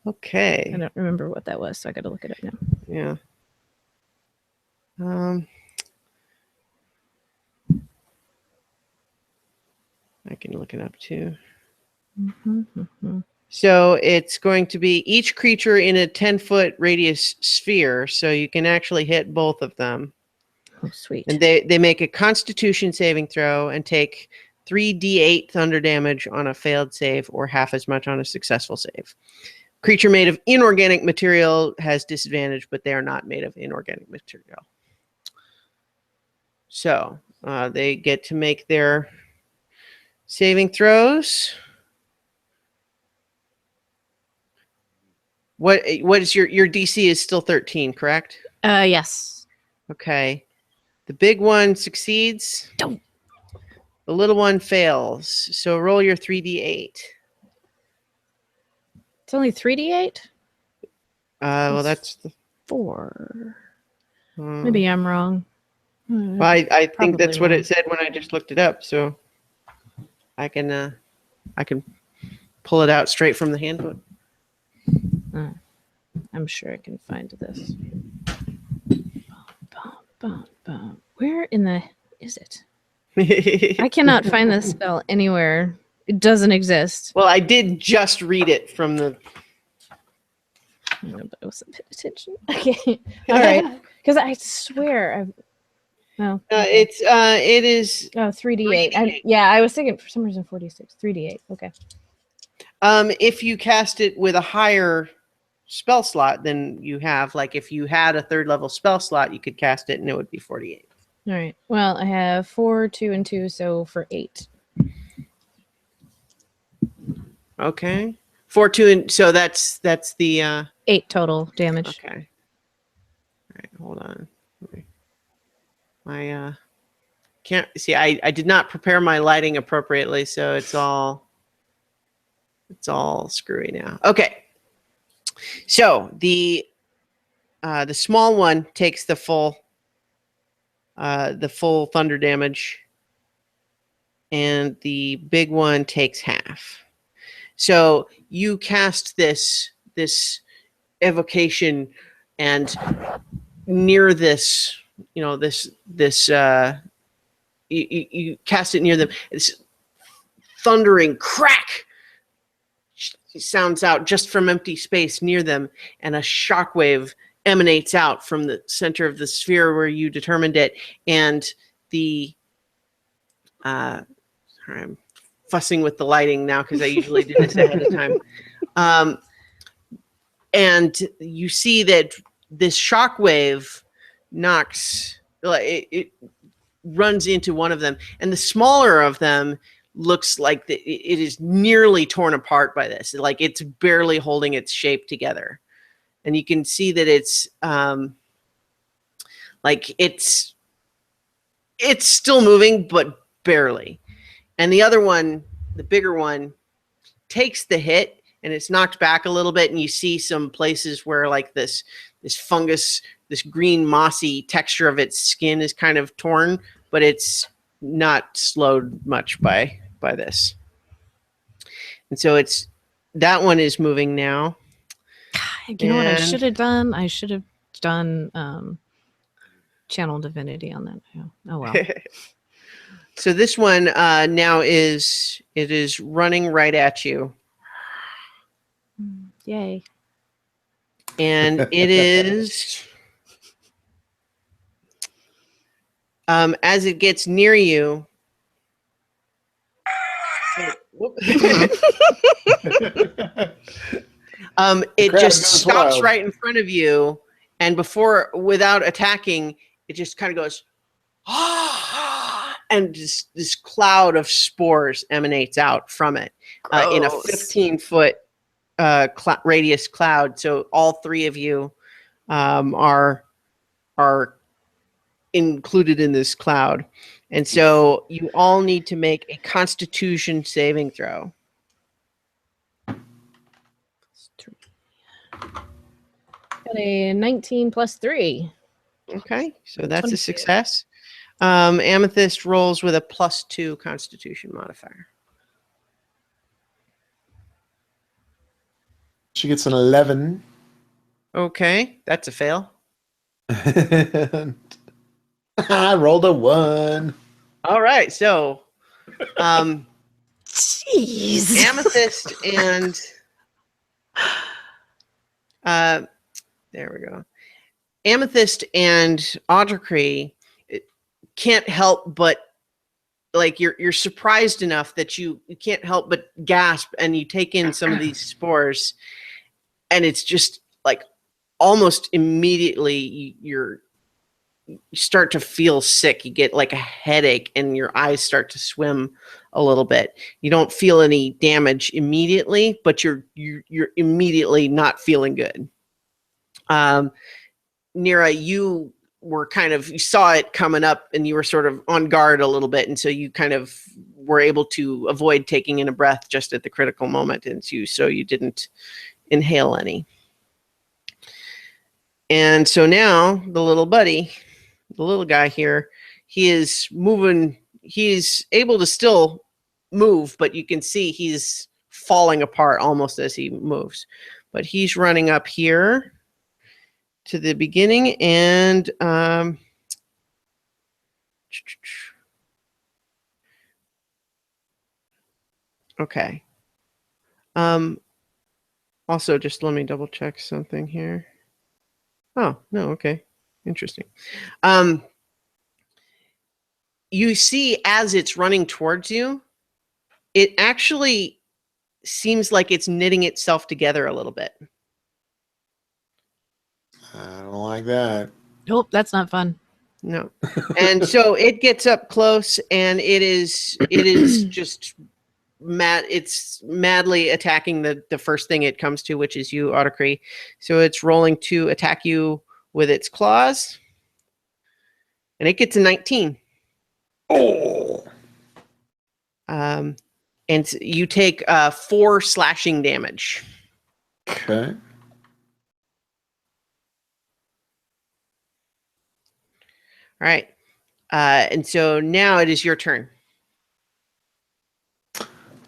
Okay.
I don't remember what that was, so I gotta look it up now.
Yeah. I can look it up too. So it's going to be each creature in a 10-foot radius sphere, so you can actually hit both of them.
Oh, sweet.
And they make a Constitution saving throw and take 3d8 thunder damage on a failed save, or half as much on a successful save. Creature made of inorganic material has disadvantage, but they are not made of inorganic material. So they get to make their saving throws. What is your DC is still 13, correct?
Yes.
Okay. The big one succeeds.
Don't.
The little one fails. So roll your 3d8.
It's only 3d8?
Well, that's the
4. Maybe I'm wrong.
Well, I think that's what
wrong.
it said when I just looked it up. So I can pull it out straight from the handbook.
I'm sure I can find this. Where in the is it? I cannot find this spell anywhere. It doesn't exist.
Well, I did just read it from the.
No, but I wasn't paying attention. Okay, all right. Because I swear I've. No.
It is.
Oh, 3d8.
3d8.
Yeah, I was thinking for some reason 46. 3d8. Okay.
If you cast it with a higher spell slot than you have. Like if you had a 3rd level spell slot, you could cast it and it would be 48.
All right. Well, I have 4, 2, and 2, so for 8.
Okay. 4, 2, and so that's the
8 total damage.
okay. All right, hold on. My can't see. I did not prepare my lighting appropriately, so it's all screwy now. Okay. So the small one takes the full thunder damage, and the big one takes half. So you cast this evocation, and near this, you cast it near them. This thundering crack sounds out just from empty space near them, and a shockwave emanates out from the center of the sphere where you determined it, and sorry, I'm fussing with the lighting now because I usually do this ahead of time. And you see that this shockwave knocks, it runs into one of them, and the smaller of them looks like it is nearly torn apart by this. Like it's barely holding its shape together. And you can see that it's it's still moving, but barely. And the other one, the bigger one, takes the hit, and it's knocked back a little bit, and you see some places where like this fungus, this green mossy texture of its skin is kind of torn, but it's not slowed much by this. And so that one is moving now.
You know what I should have done? I should have done Channel Divinity on that. Oh well.
So this one now is running right at you.
Yay.
And it is as it gets near you. It just stops right in front of you, and without attacking, it just kind of goes, and just this cloud of spores emanates out from it in a 15-foot radius cloud. So all 3 of you are included in this cloud, and so you all need to make a Constitution saving throw.
Got a 19 plus 3.
Okay, so that's 22. A success. Amethyst rolls with a +2 Constitution modifier.
She gets an 11.
Okay, that's a fail.
I rolled a 1.
All right, so
jeez.
Amethyst and there we go. Amethyst and Audrey can't help but, like, you're surprised enough that you can't help but gasp, and you take in some of these spores, and it's just like almost immediately you start to feel sick. You get like a headache, and your eyes start to swim a little bit. You don't feel any damage immediately, but you're immediately not feeling good. Nira, you saw it coming up, and you were sort of on guard a little bit, and so you kind of were able to avoid taking in a breath just at the critical moment, and so you didn't inhale any. And so now the little guy here, he is moving. He's able to still move, but you can see he's falling apart almost as he moves. But he's running up here to the beginning, and okay. Also, just let me double check something here. Oh, no, okay. Interesting. You see, as it's running towards you, it actually seems like it's knitting itself together a little bit.
I don't like that.
Nope, that's not fun.
No. And so it gets up close, and it is just it's madly attacking the first thing it comes to, which is you, Otacree. So it's rolling to attack you with its claws, and it gets a 19.
Oh.
And you take 4 slashing damage.
Okay.
All right. And so now it is your turn.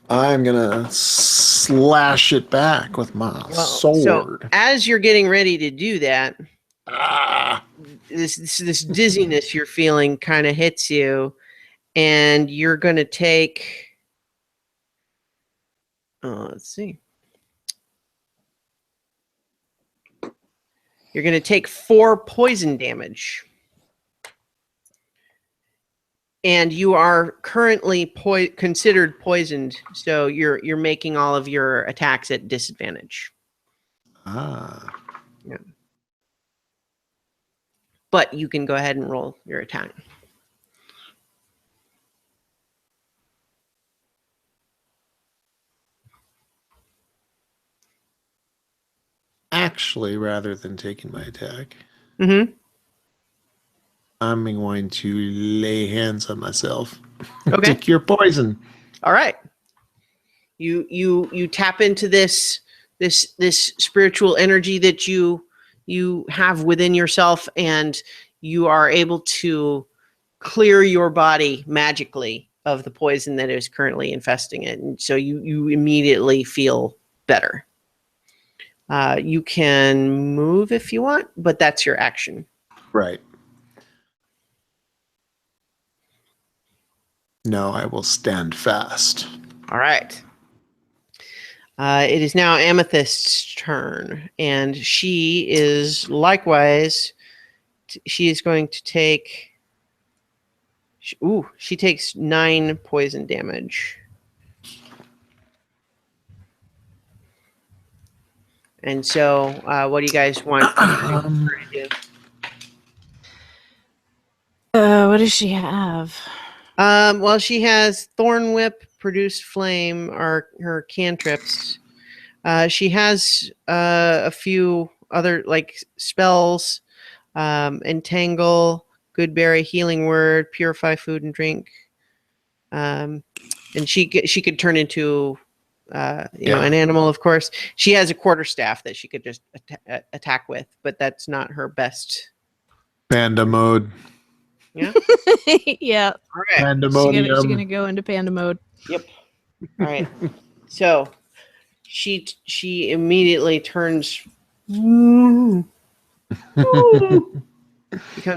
I'm gonna slash it back with my sword.
So as you're getting ready to do that,
Ah.
this dizziness you're feeling kind of hits you, and you're going to take. Let's see. You're going to take 4 poison damage. And you are currently considered poisoned, so you're making all of your attacks at disadvantage.
Ah.
Yeah. But you can go ahead and roll your attack.
Actually, rather than taking my attack,
Mm-hmm.
I'm going to lay hands on myself.
Okay.
Take your poison.
All right. You tap into this spiritual energy that you have within yourself, and you are able to clear your body magically of the poison that is currently infesting it, and so you immediately feel better. You can move if you want, but that's your action.
Right. No, I will stand fast.
All right. It is now Amethyst's turn, and she is likewise. She is going to take. She takes 9 poison damage. And so, what do you guys want her to do?
What does she have?
Well, she has Thorn Whip, Produce Flame, are her cantrips. She has a few other like spells, Entangle, Goodberry, Healing Word, Purify Food and Drink. And she could turn into an animal, of course. She has a quarterstaff that she could just attack with, but that's not her best.
Panda mode.
Yeah.
Yeah.
All right.
Pandemonium.
She's gonna go into panda mode.
Yep. All right. So she immediately turns, becomes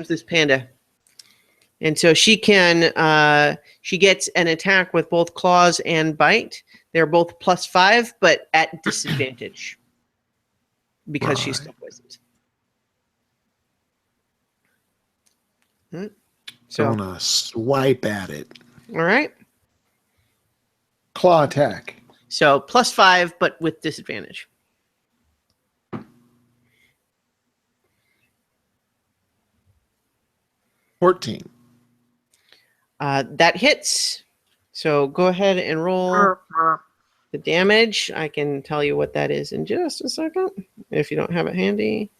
this panda, and so she can she gets an attack with both claws and bite. They're both +5, but at disadvantage because she's still poisoned. So,
Gonna swipe at it.
all right.
Claw attack.
So +5, but with disadvantage.
$14.
That hits. So go ahead and roll the damage. I can tell you what that is in just a second if you don't have it handy.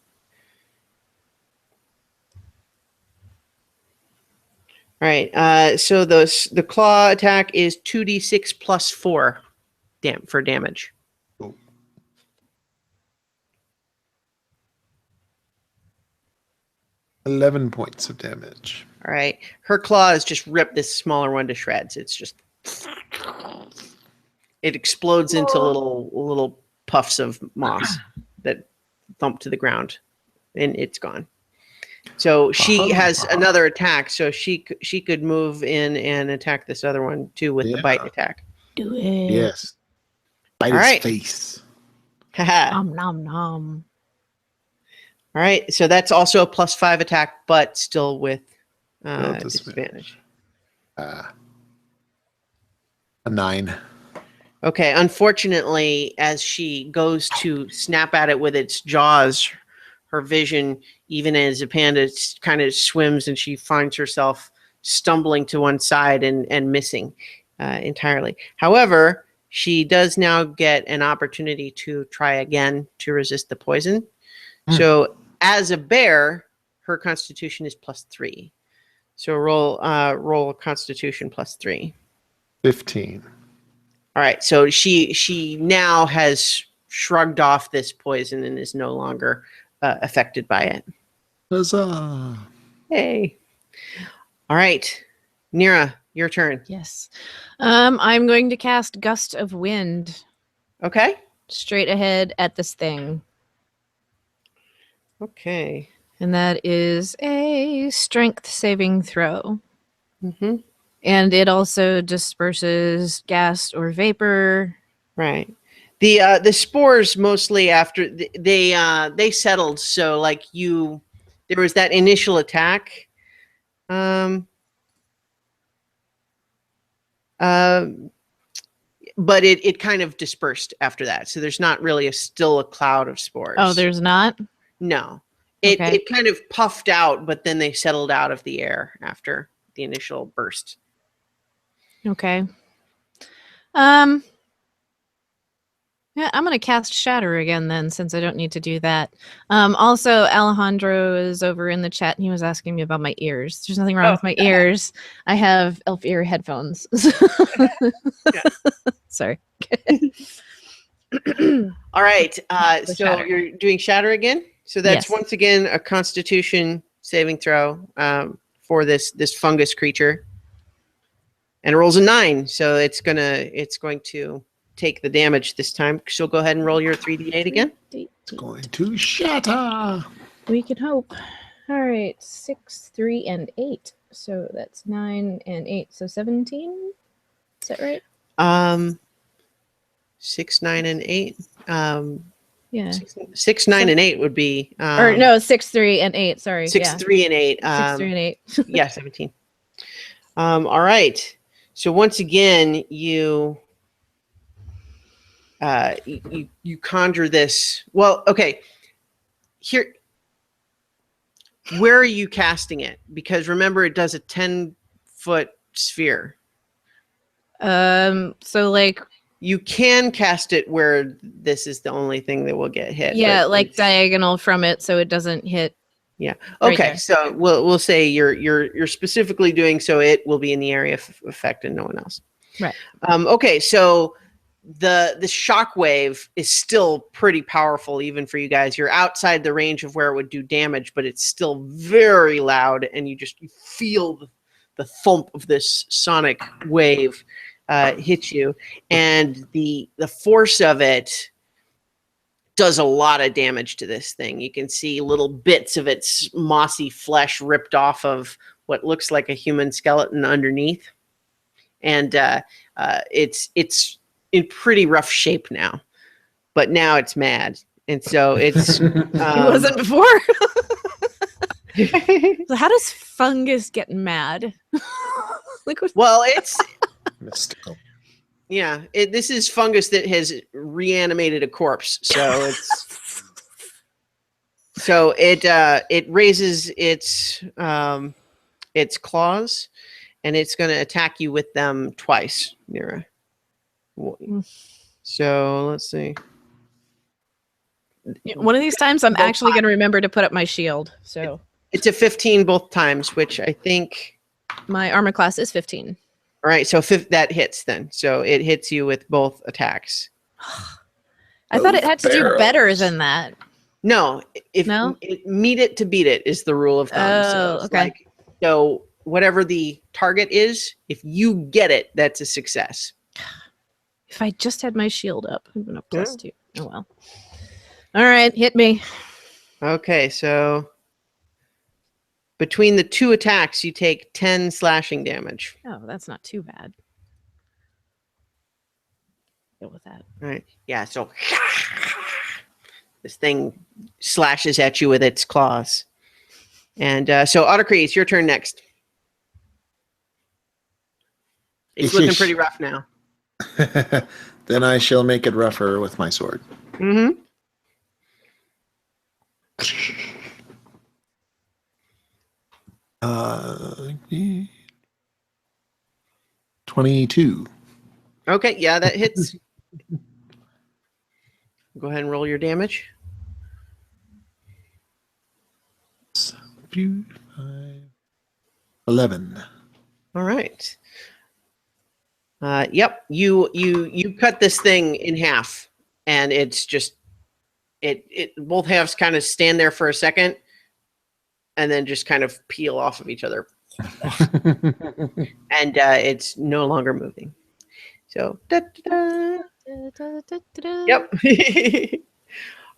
All right. So the claw attack is 2d6 + 4 for damage.
Oh. $11 points of damage.
All right. Her claws just rip this smaller one to shreds. It's just it explodes into little puffs of moss that thump to the ground, and it's gone. So she has another attack, so she could move in and attack this other one too with the bite attack.
Do it.
Yes. Bite
All
his
right.
face.
Haha.
Nom nom nom.
All right, so that's also a +5 attack, but still with disadvantage.
A 9.
Okay, unfortunately, as she goes to snap at it with its jaws, her vision, even as a panda kind of swims and she finds herself stumbling to one side and missing entirely. However, she does now get an opportunity to try again to resist the poison. So as a bear, her constitution is +3. So roll constitution +3.
15.
All right. So she now has shrugged off this poison and is no longer affected by it.
Huzzah.
Hey. All right. Nira, your turn.
Yes. I'm going to cast Gust of Wind
Okay.
straight ahead at this thing.
Okay.
And that is a strength saving throw.
Mm-hmm.
And it also disperses gas or vapor.
Right. The spores mostly after they settled. So like there was that initial attack. But it kind of dispersed after that. So there's not really still a cloud of spores.
Oh, there's not?
No.
Okay.
It kind of puffed out, but then they settled out of the air after the initial burst.
Okay. Yeah, I'm going to cast Shatter again then, since I don't need to do that. Also, Alejandro is over in the chat, and he was asking me about my ears. There's nothing wrong with my ears. I have elf ear headphones. Sorry.
All right. So
Shatter.
you're doing Shatter again? So that's
Yes.
once again a Constitution saving throw for this fungus creature. And it rolls a 9, so it's going to take the damage this time. So go ahead and roll your 3d8 again.
It's going to shatter.
We can hope. All right, 6, 3, and 8. So that's 9 and 8. So 17. Is that right?
6, 9, and 8.
Yeah.
6, 9, and 8 would be.
Or no, 6, 3, and 8. Sorry.
6,
yeah.
3, and 8.
6, 3, and 8.
Yeah, 17. All right. So once again, you conjure this. Well, okay. Here, where are you casting it? Because remember, it does a 10-foot sphere.
So like,
You can cast it where this is the only thing that will get hit.
yeah,
but
like
it's-
diagonal from it, so it doesn't hit.
Yeah.
right
Okay.
there.
So we'll say you're specifically doing so it will be in the area of effect and no one else.
Right.
Okay. So the shockwave is still pretty powerful even for you guys. You're outside the range of where it would do damage, but it's still very loud, and you feel the thump of this sonic wave hit you, and the force of it does a lot of damage to this thing. You can see little bits of its mossy flesh ripped off of what looks like a human skeleton underneath, and it's in pretty rough shape now. But now it's mad, and so it's.
It wasn't before. So how does fungus get mad? Like what?
Well, it's.
Mystical.
Yeah, this is fungus that has reanimated a corpse, so it raises its claws, and it's going to attack you with them twice, Nira. So let's see.
One of these times, I'm actually going to remember to put up my shield. So
It's a 15 both times, which I think.
my armor class is 15.
All right, so that hits then. So it hits you with both attacks.
I thought it had to do
barrels.
better than that.
No,
No?
meet it to beat it is the rule of thumb.
Oh,
it's
okay.
So whatever the target is, if you get it, that's a success.
If I just had my shield up, I'm going to +2. Oh, well. All right, hit me.
Okay, so between the two attacks, you take 10 slashing damage.
Oh, that's not too bad. Go with that.
All right. Yeah, so this thing slashes at you with its claws. And so Otacre, it's your turn next. It's looking pretty rough now.
Then I shall make it rougher with my sword.
Mm-hmm.
Uh, 22.
Okay, yeah, that hits. Go ahead and roll your damage.
5, 11.
All right. Yep, you cut this thing in half, and it's just it both halves kind of stand there for a second, and then just kind of peel off of each other, and it's no longer moving. So, yep.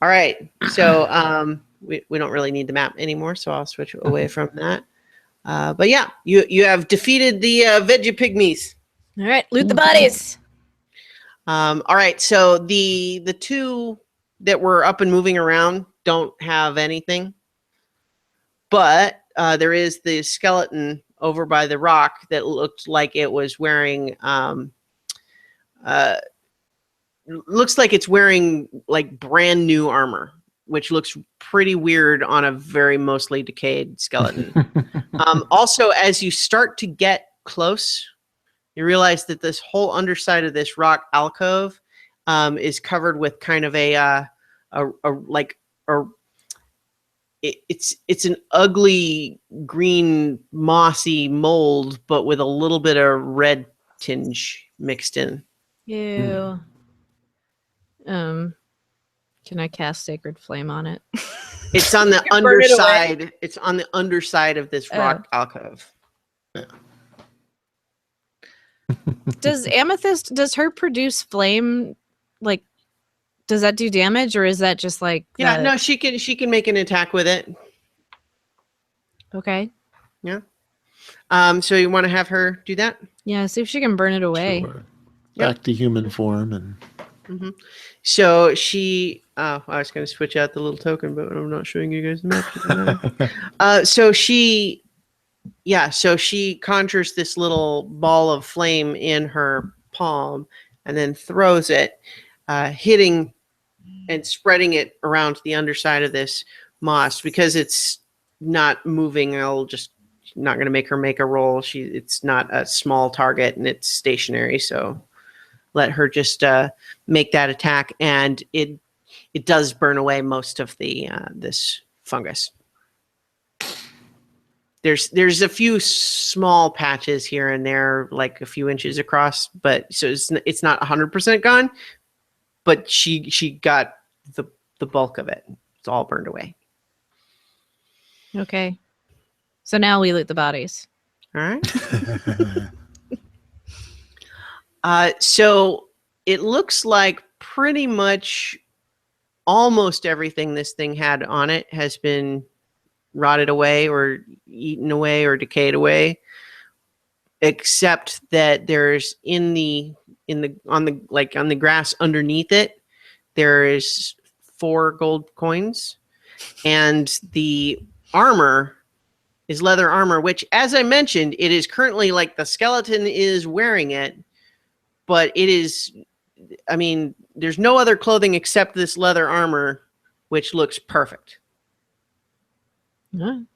All right. So we don't really need the map anymore, so I'll switch away from that. But yeah, you have defeated the veggie pygmies.
All right, loot the bodies.
All right, so the two that were up and moving around don't have anything, but there is the skeleton over by the rock that looked like it was wearing looks like it's wearing like brand new armor, which looks pretty weird on a very mostly decayed skeleton. Also, as you start to get close, you realize that this whole underside of this rock alcove is covered with kind of it's an ugly green mossy mold, but with a little bit of red tinge mixed in.
Ew. Can I cast Sacred Flame on it?
It's on the
You burn it away?
underside. It's on the underside of this rock alcove.
Does Amethyst, does her produce flame, like, does that do damage, or is that just like
Yeah,
the-
no, she can make an attack with it.
Okay.
So you want to have her do that?
Yeah, see if she can burn it away.
Sure. Back to human form and
So she, I was going to switch out the little token, but I'm not showing you guys the map. So she conjures this little ball of flame in her palm and then throws it, hitting and spreading it around the underside of this moss. Because it's not moving, not going to make her make a roll. It's not a small target and it's stationary, so let her just make that attack, and it does burn away most of the this fungus. There's a few small patches here and there, like a few inches across, but so it's not 100% gone. But she got the bulk of it. It's all burned away.
Okay. So now we loot the bodies.
All right. So it looks like pretty much almost everything this thing had on it has been rotted away or eaten away or decayed away, except that there's on the grass underneath it, there is 4 gold coins, and the armor is leather armor, which, as I mentioned, it is currently like the skeleton is wearing it. But it is, I mean, there's no other clothing except this leather armor, which looks perfect.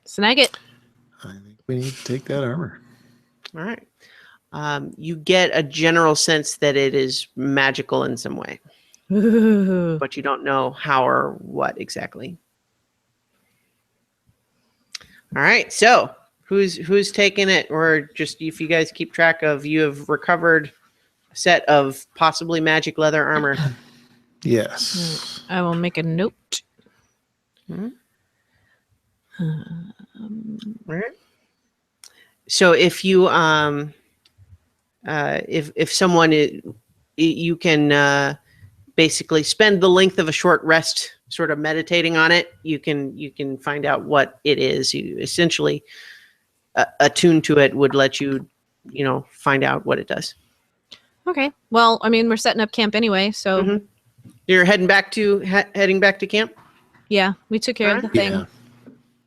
Snag it.
I think we need to take that armor.
All right. You get a general sense that it is magical in some way,
Ooh.
but you don't know how or what exactly. All right. So who's taking it, or just if you guys keep track of, you have recovered set of possibly magic leather armor.
Yes.
I will make a note.
All right. So if you if someone you can basically spend the length of a short rest sort of meditating on it, you can find out what it is. You essentially attune to it would let you find out what it does.
Okay. Well, I mean, we're setting up camp anyway, so
You're heading back to camp.
yeah, we took care of the thing.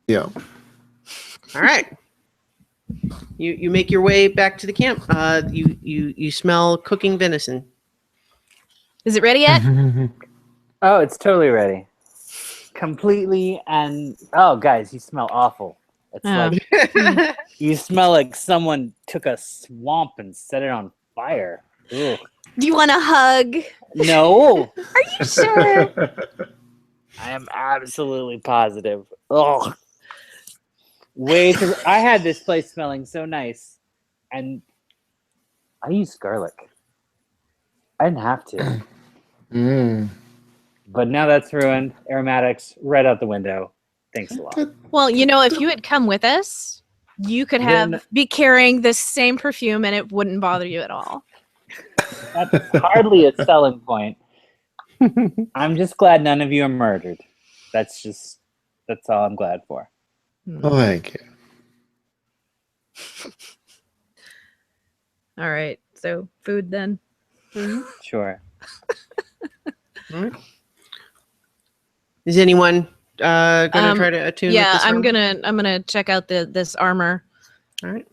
Yeah.
All right. You make your way back to the camp. You smell cooking venison.
Is it ready yet?
Oh, it's totally ready. completely, and oh, guys, you smell awful. It's like you smell like someone took a swamp and set it on fire. Ugh.
Do you want a hug?
No,
Are you sure?
I am absolutely positive. Ugh. I had this place smelling so nice, and I used garlic. I didn't have to. But now that's ruined. Aromatics right out the window. Thanks a lot.
Well, if you had come with us, you could be carrying this same perfume and it wouldn't bother you at all.
That's hardly a selling point. I'm just glad none of you are murdered. That's all I'm glad for.
Oh, thank you.
All right. So food then.
Sure.
Is anyone gonna try to attune?
Yeah,
with this
I'm
armor?
gonna check out this armor.
All right.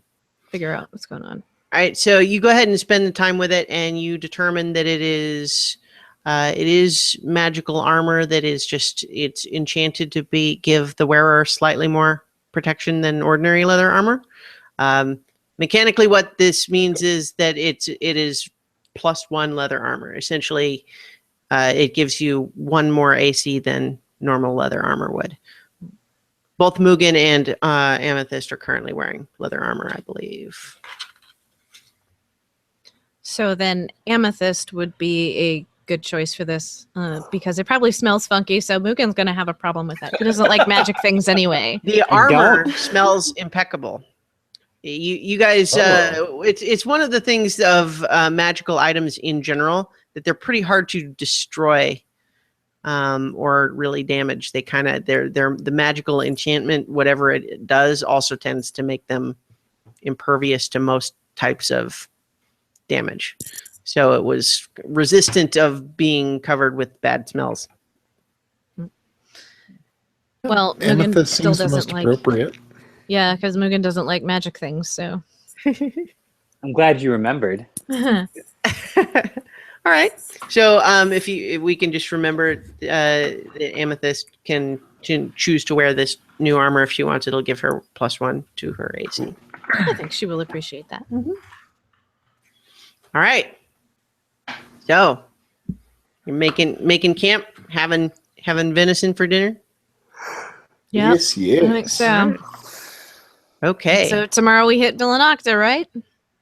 Figure out what's going on.
All right. So you go ahead and spend the time with it, and you determine that it is magical armor that is it's enchanted to give the wearer slightly more protection than ordinary leather armor. Mechanically, what this means is that it is +1 leather armor. Essentially, it gives you 1 more AC than normal leather armor would. Both Mugen and Amethyst are currently wearing leather armor, I believe.
So then Amethyst would be a good choice for this because it probably smells funky. So Mugen's going to have a problem with that. He doesn't like magic things anyway.
The armor smells impeccable. You guys, it's one of the things of magical items in general that they're pretty hard to destroy or really damage. They kind of they're the magical enchantment, whatever it does, also tends to make them impervious to most types of damage. So it was resistant of being covered with bad smells.
Well, Mugen
Amethyst
still
seems the
doesn't
most
like.
appropriate.
Yeah, because Mugen doesn't like magic things. So.
I'm glad you remembered.
All right. So if we can just remember, the Amethyst can choose to wear this new armor if she wants. It'll give her +1 to her AC.
I think she will appreciate that.
All right. So you're making camp, having venison for dinner.
Yeah,
Yes, yes.
I think so.
Okay.
So tomorrow we hit Villanocta, right?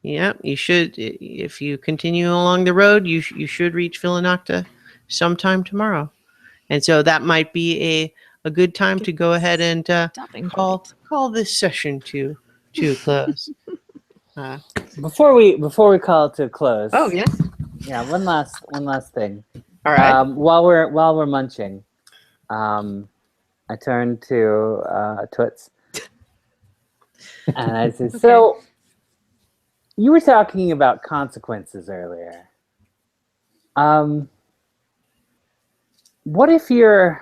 Yeah, you should. If you continue along the road, you should reach Villanocta sometime tomorrow, and so that might be a good time to go ahead and call this session to close.
Before we call it to a close.
Oh yeah.
Yeah, one last thing.
All right.
While we're munching, I turn to Toots. And I said,
Okay.
So you were talking about consequences earlier. What if you're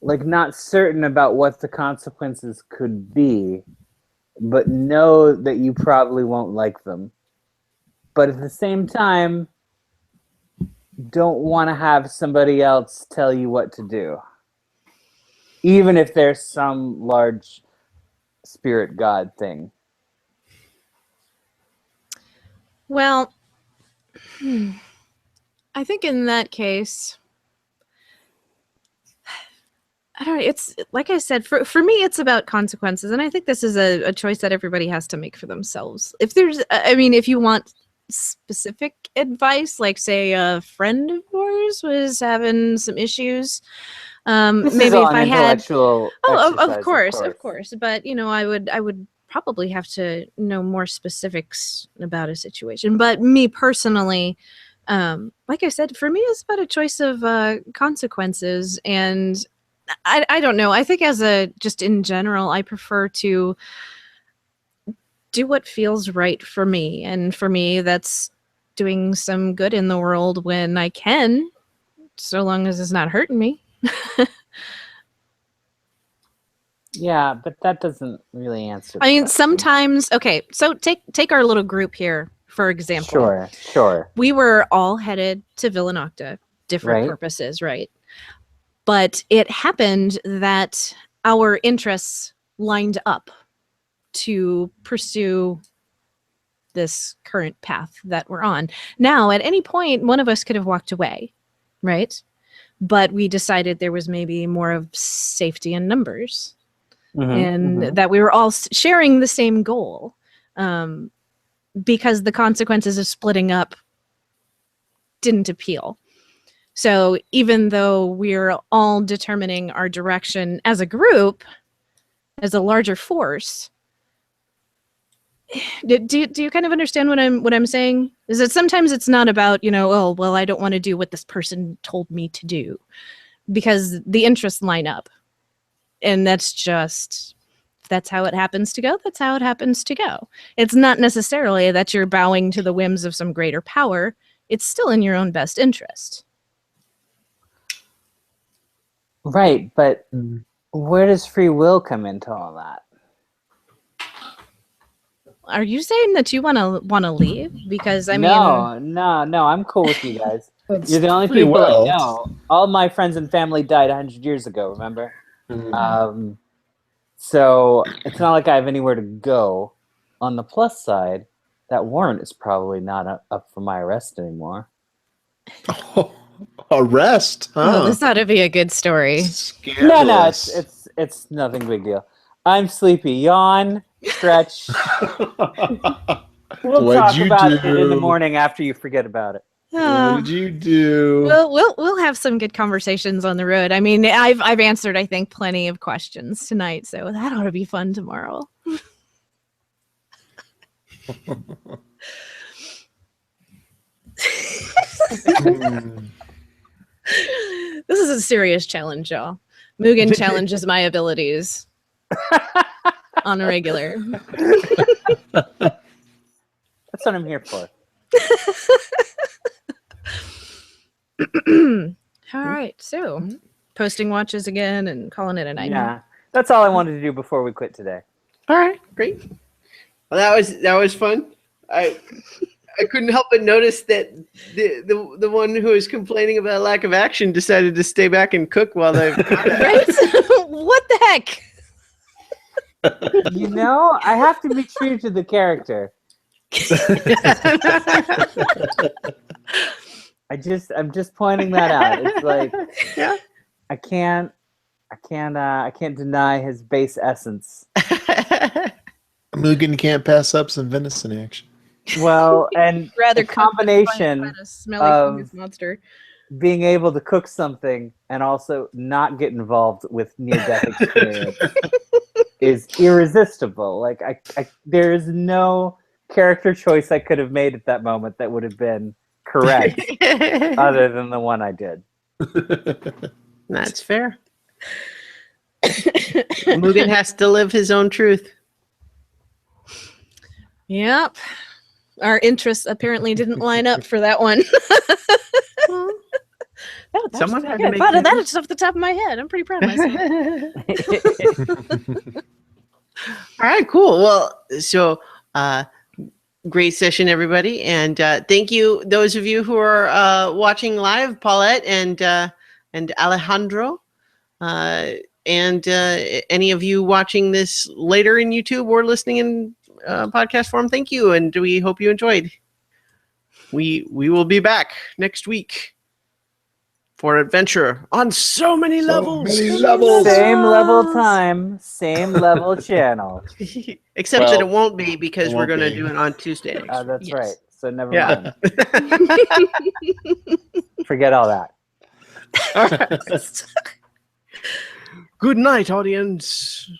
like not certain about what the consequences could be, but know that you probably won't like them, but at the same time don't want to have somebody else tell you what to do, even if there's some large spirit god thing?
Well, I think in that case, I don't know. It's like I said, for me, it's about consequences. And I think this is a choice that everybody has to make for themselves. If you want specific advice, like say a friend of yours was having some issues, maybe if I had, of course. But I would probably have to know more specifics about a situation. But me personally, like I said, for me, it's about a choice of consequences. And I don't know. I think just in general, I prefer to do what feels right for me. And for me, that's doing some good in the world when I can, so long as it's not hurting me.
Yeah, but that doesn't really answer.
I mean, sometimes, okay, so take our little group here, for example.
Sure.
We were all headed to Villanocta, different
Right.
purposes, right? But it happened that our interests lined up to pursue this current path that we're on. Now, at any point, one of us could have walked away, right? But we decided there was maybe more of safety in numbers, and that we were all sharing the same goal, because the consequences of splitting up didn't appeal. So even though we're all determining our direction as a group, as a larger force, do you kind of understand what I'm saying? Is that sometimes it's not about, oh, well, I don't want to do what this person told me to do, because the interests line up. And that's how it happens to go. That's how it happens to go. It's not necessarily that you're bowing to the whims of some greater power. It's still in your own best interest.
Right, but where does free will come into all that?
Are you saying that you want to leave? Because I mean,
no, I'm cool with you guys. You're the only people I know. All my friends and family died 100 years ago. Remember? So it's not like I have anywhere to go. On the plus side, that warrant is probably not up for my arrest anymore.
Oh, arrest?
Oh, this ought to be a good story.
No, it's nothing big deal. I'm sleepy. Yawn. Stretch. We'll talk about it in the morning after you forget about it.
What did you do?
We'll have some good conversations on the road. I mean, I've answered, I think, plenty of questions tonight, so that ought to be fun tomorrow. This is a serious challenge, y'all. Mugen challenges my abilities on a regular.
That's what I'm here for.
All right, so posting watches again and calling it a night.
Yeah, that's all I wanted to do before we quit today.
All right, great. Well, that was fun. I couldn't help but notice that the one who was complaining about lack of action decided to stay back and cook while they.
Right? What the heck?
I have to be true to the character. I'm just pointing that out. It's like,
Yeah.
I can't deny his base essence.
Mugen can't pass up some venison action.
Well, and
Rather
the combination
find a smelly
of
fungus monster.
being able to cook something and also not get involved with near-death experience is irresistible. Like there is no character choice I could have made at that moment that would have been correct other than the one I did.
That's fair. Mugen has to live his own truth.
Yep. Our interests apparently didn't line up for that one.
Someone had to
I
make
thought of
that.
that just off the top of my head. I'm pretty proud of myself.
All right, cool. Well, so great session, everybody, and thank you, those of you who are watching live, Paulette and Alejandro, and any of you watching this later in YouTube or listening in podcast form. Thank you, and we hope you enjoyed. We will be back next week for adventure on so many levels.
Same level
time, same level channel.
Except that it won't be because we're going to do it on Tuesday.
That's
Yes.
right. So never
Yeah.
mind. Forget all that.
All right. Good night, audience.